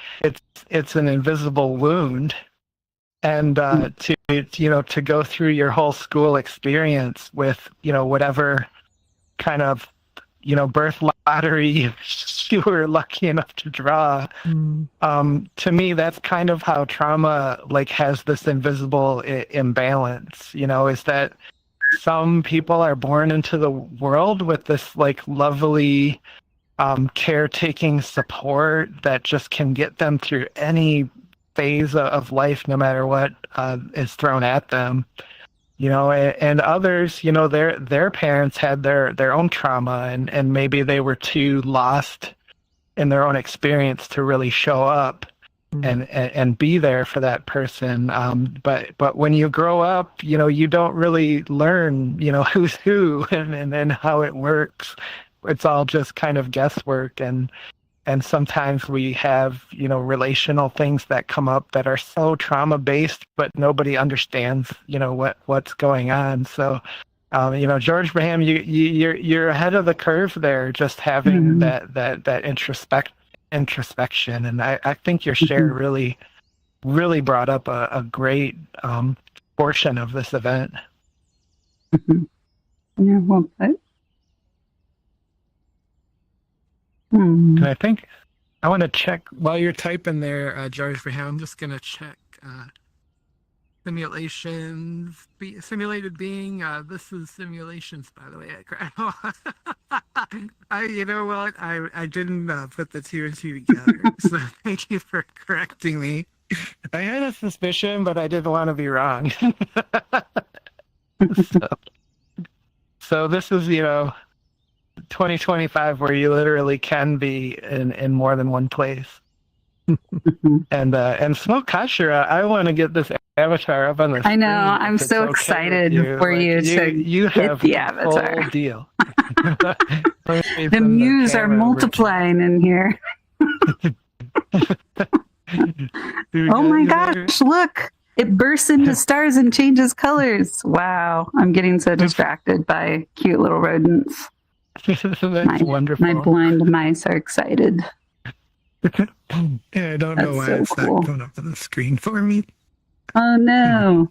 It's an invisible wound. And to go through your whole school experience with, whatever kind of, birth lottery you were lucky enough to draw. To me, that's kind of how trauma like has this invisible imbalance, is that some people are born into the world with this like lovely caretaking support that just can get them through any phase of life, no matter what is thrown at them. And others, their parents had their own trauma, and maybe they were too lost in their own experience to really show up and be there for that person. But when you grow up, you don't really learn, who's who and how it works. It's all just kind of guesswork, and sometimes we have, relational things that come up that are so trauma based, but nobody understands, what's going on. So, George Braham, you're ahead of the curve there, just having that introspection. And I think your share really, really brought up a great portion of this event. Yeah, well put. And I think I want to check while you're typing there, George Braham. I'm just going to check simulations, simulated being. This is simulations, by the way. I didn't put the two and two together. So thank you for correcting me. I had a suspicion, but I didn't want to be wrong. So this is, 2025, where you literally can be in more than one place. And Smoke Kashira, I want to get this avatar up on the screen. I know. I'm so excited for you to have the avatar. Full deal. The muse are multiplying in here. Oh my gosh, look. It bursts into stars and changes colors. Wow. I'm getting so distracted by cute little rodents. That's wonderful. My blind mice are excited. Yeah, I don't know why it's not going up on the screen for me. Oh no.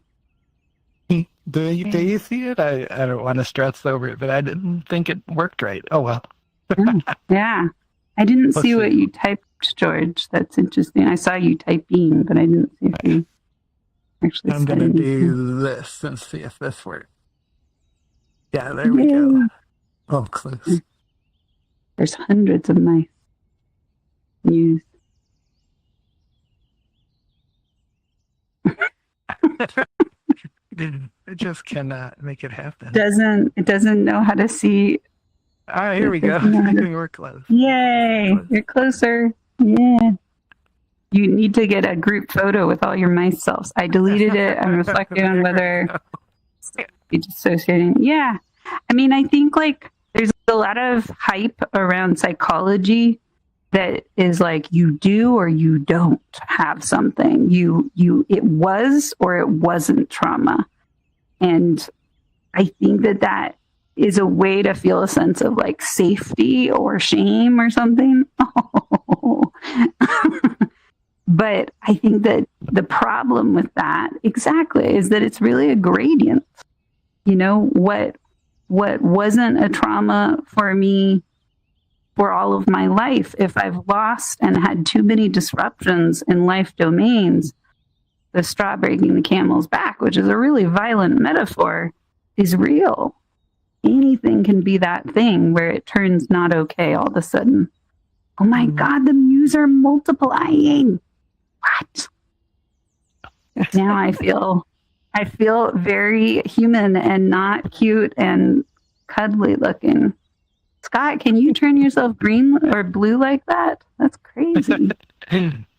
Do you see it? I don't want to stress over it, but I didn't think it worked right. Oh well. Yeah. I didn't see what you typed, George. That's interesting. I saw you typing, but I didn't see if you actually I'm gonna do this and see if this works. Yeah, there we go. Oh, close. There's hundreds of mice. News. It just cannot make it happen. It doesn't know how to see. Ah, here we go. We're close. Yay! You're closer. Yeah. You need to get a group photo with all your mice selves. I deleted it. I'm reflecting on whether be dissociating. Yeah. I mean, I think there's a lot of hype around psychology that is like you do or you don't have something. It was or it wasn't trauma. And I think that is a way to feel a sense of safety or shame or something. But I think that the problem with that exactly is that it's really a gradient. What wasn't a trauma for me for all of my life, if I've lost and had too many disruptions in life domains, the straw breaking the camel's back, which is a really violent metaphor, is real. Anything can be that thing where it turns not okay all of a sudden. Oh my God, the muse are multiplying. What? Now I feel very human and not cute and cuddly looking. Scott, can you turn yourself green or blue like that? That's crazy.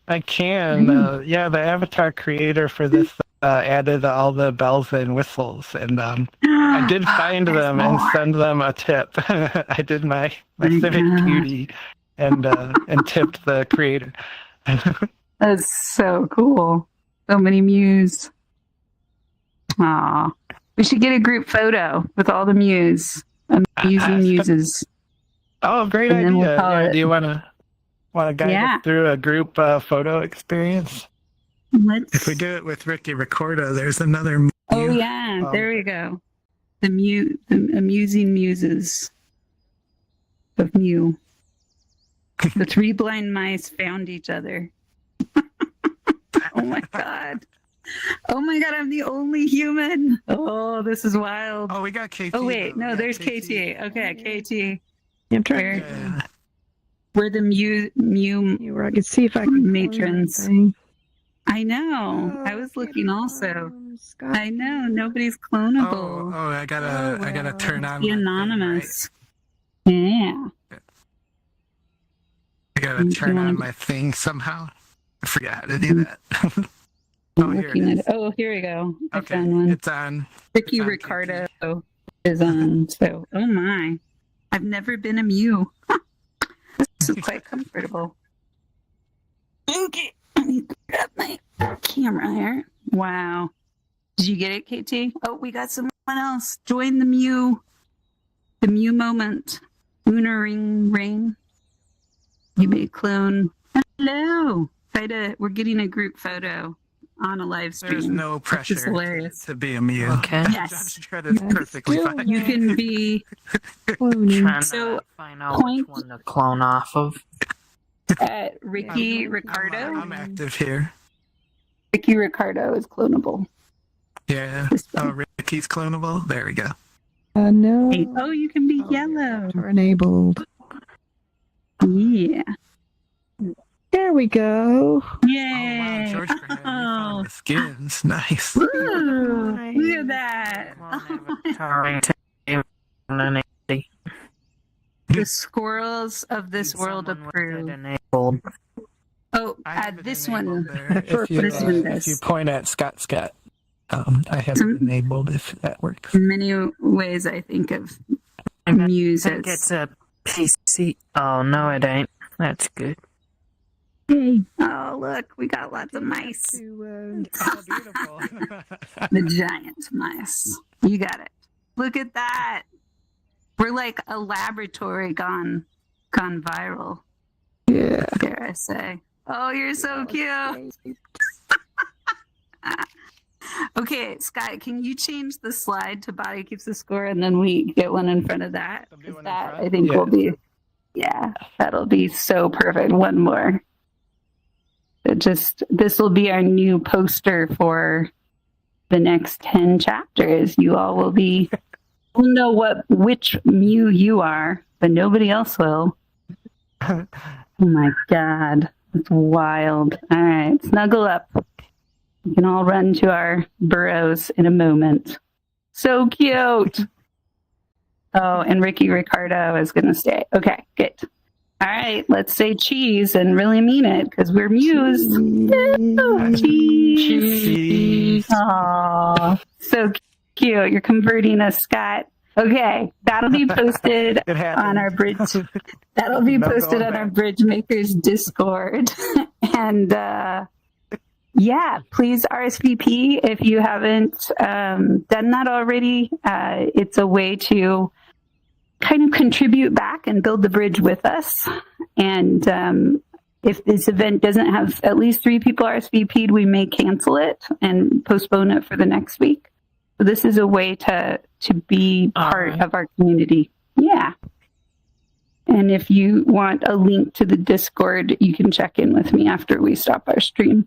I can. The avatar creator for this added all the bells and whistles, and I did find them and send them a tip. I did my civic duty and tipped the creator. That's so cool. So many muse. Aw. We should get a group photo with all the amusing muses. Oh, great idea. Do you want to guide us through a group photo experience? If we do it with Ricky Ricorda, there's another. Oh yeah, there we go. The amusing muses of Mew. The three blind mice found each other. Oh my god. Oh my god, I'm the only human. Oh, this is wild. Oh, we got KT. Oh wait, no, there's KT. Okay, KT. I'm trying. We're the Mew. You were, I could see if I could Matrons. clone I know. that thing. I was looking also. Scott. I know. Nobody's Oh, clonable. I gotta Oh, I gotta well. turn on Be my thing, anonymous. Yeah. right? I gotta You turn wanna- on my thing somehow. I forgot how to do that. Oh, here it Looking at is. it. Oh, here we go. I Okay, found one. it's on. Ricky it's on Ricardo is on. So, oh my. I've never been a Mew. This is quite comfortable. Okay. Let me grab my camera here. Wow. Did you get it, KT? Oh, we got someone else. Join the Mew. The Mew moment. Lunar ring. You may clone. Hello. We're getting a group photo on a live stream. There's no This is pressure hilarious. to be a Mew. Okay. Yes. I'm sure that's Yes. perfectly Still fine. You can be Cloning. Trying So, to find out point- which one to clone off of. at Ricky Yeah. Ricardo. I'm active here. Ricky Ricardo is clonable. Yeah. This Oh, one. Ricky's clonable. There we go. No. Oh, you can be Oh, yellow. Are enabled. Yeah. There we go. Oh, wow, Yay. George Graham, you Oh. found the skins. Nice. Woo. Look at that. Clone avatar to enabled. The squirrels of this world Someone with it approve. enabled. Oh, I have it this enabled one. there. If you, This one if does. you point at Scott, I have Some- it enabled if that works. In many ways, I think of I Muse think as. it's a PC. Oh, no, it ain't. That's good. Oh, look, we got lots of mice. To, Oh, beautiful. The giant mice. You got it. Look at that. We're like a laboratory gone viral, yeah. dare I say. Oh, you're so cute. Okay, Scott, can you change the slide to body keeps the score and then we get one in front of that? There'll be 'Cause one in that front? I think Yeah. will be, yeah, that'll be so perfect. One more. This will be our new poster for the next 10 chapters. You all will know which Mew you are, but nobody else will. Oh my God. It's wild. All right, snuggle up. We can all run to our burrows in a moment. So cute. Oh, and Ricky Ricardo is going to stay. Okay, good. All right, let's say cheese and really mean it because we're Muse. Ooh, cheese. Aw, so cute. You're converting us, Scott. Okay, that'll be posted It happened. on our bridge. That'll be No posted going on our back. Bridge Makers Discord. And yeah, please RSVP if you haven't done that already. It's a way to kind of contribute back and build the bridge with us. And if this event doesn't have at least 3 people RSVP'd, we may cancel it and postpone it for the next week. So this is a way to be part Alright. of our community. Yeah. And if you want a link to the Discord, you can check in with me after we stop our stream.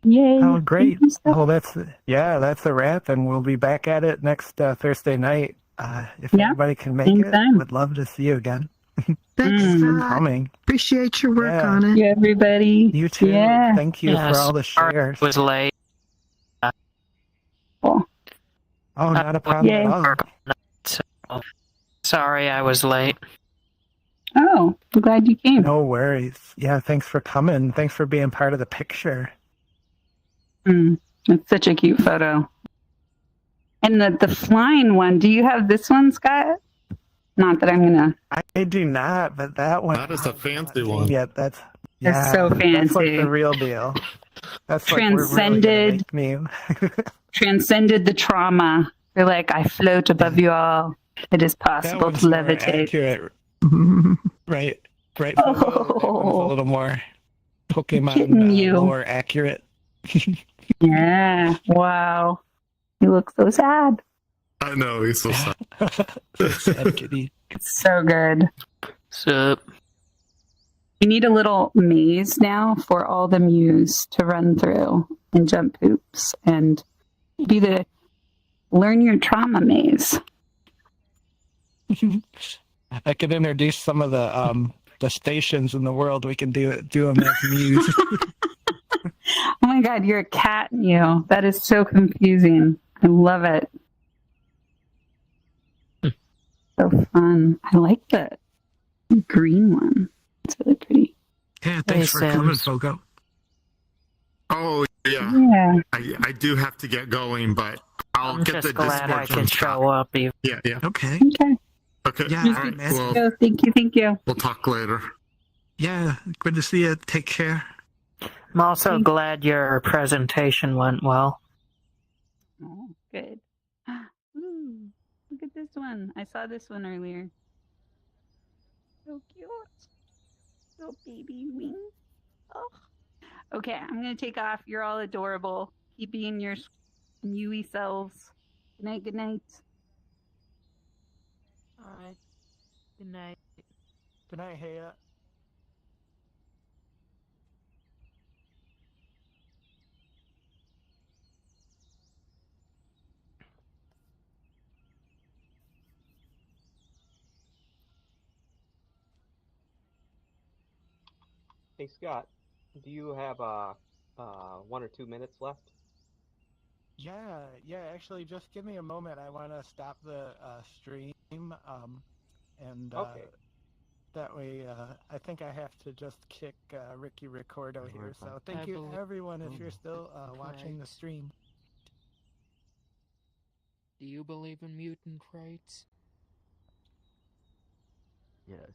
Yay. Oh, great. Thank you so Well, that's a wrap, and we'll be back at it next Thursday night. If Yeah, everybody can make anytime. it, would love to see you again. Thanks, Mm. For Scott. coming. Appreciate your work Yeah. on it. you, everybody. You too. Yeah. Thank you Yes. for all the shares. Was late. Oh, not a problem Yay. at all. So, sorry I was late. Oh, I'm glad you came. No worries. Yeah, thanks for coming. Thanks for being part of the picture. It's such a cute photo. And the flying one, do you have this one, Scott? Not that I'm going to. I do not, but that one. That is a fancy one. Yeah, That's so That's like fancy. the real deal. That's like we're really gonna Transcended. make me. Transcended the trauma. You're like, I float above you all. It is That possible one's to more levitate. accurate, right? Right. That one's a little more Pokemon Kidding you. more accurate. Yeah. Wow. You look so sad. I know, he's so sad. Sad kitty. It's so good. Sup? We need a little maze now for all the Mews to run through and jump hoops and be the learn your trauma maze. I could introduce some of the stations in the world. We can do them as news. Oh my God, you're a cat, you. That is so confusing. I love it. So fun. I like the green one. It's really pretty. Yeah, Hey, thanks for coming, Sims. Fogo. Oh, yeah. Yeah. I do have to get going, but I'll I'm get just the glad Discord I from can Scott. show up. Even. Yeah, yeah. Okay. Okay. Okay. Yeah, All I right. can Well, So, thank you. Thank you. we'll talk later. Yeah, good to see you. Take care. I'm also Thanks. glad your presentation went well. Oh, good. Ooh, look at this one. I saw this one earlier. So cute. Little baby wings. Oh. Okay, I'm going to take off. You're all adorable. Keep being your mewy selves. Good night. Good night. All right. Good night. Good night, Haya. Hey Scott, do you have 1 or 2 minutes left? Yeah. Actually, just give me a moment. I want to stop the stream. And Okay. that way, I think I have to just kick Ricky Ricordo here. So thank you, everyone, if you're still watching the stream. Do you believe in mutant traits? Yes.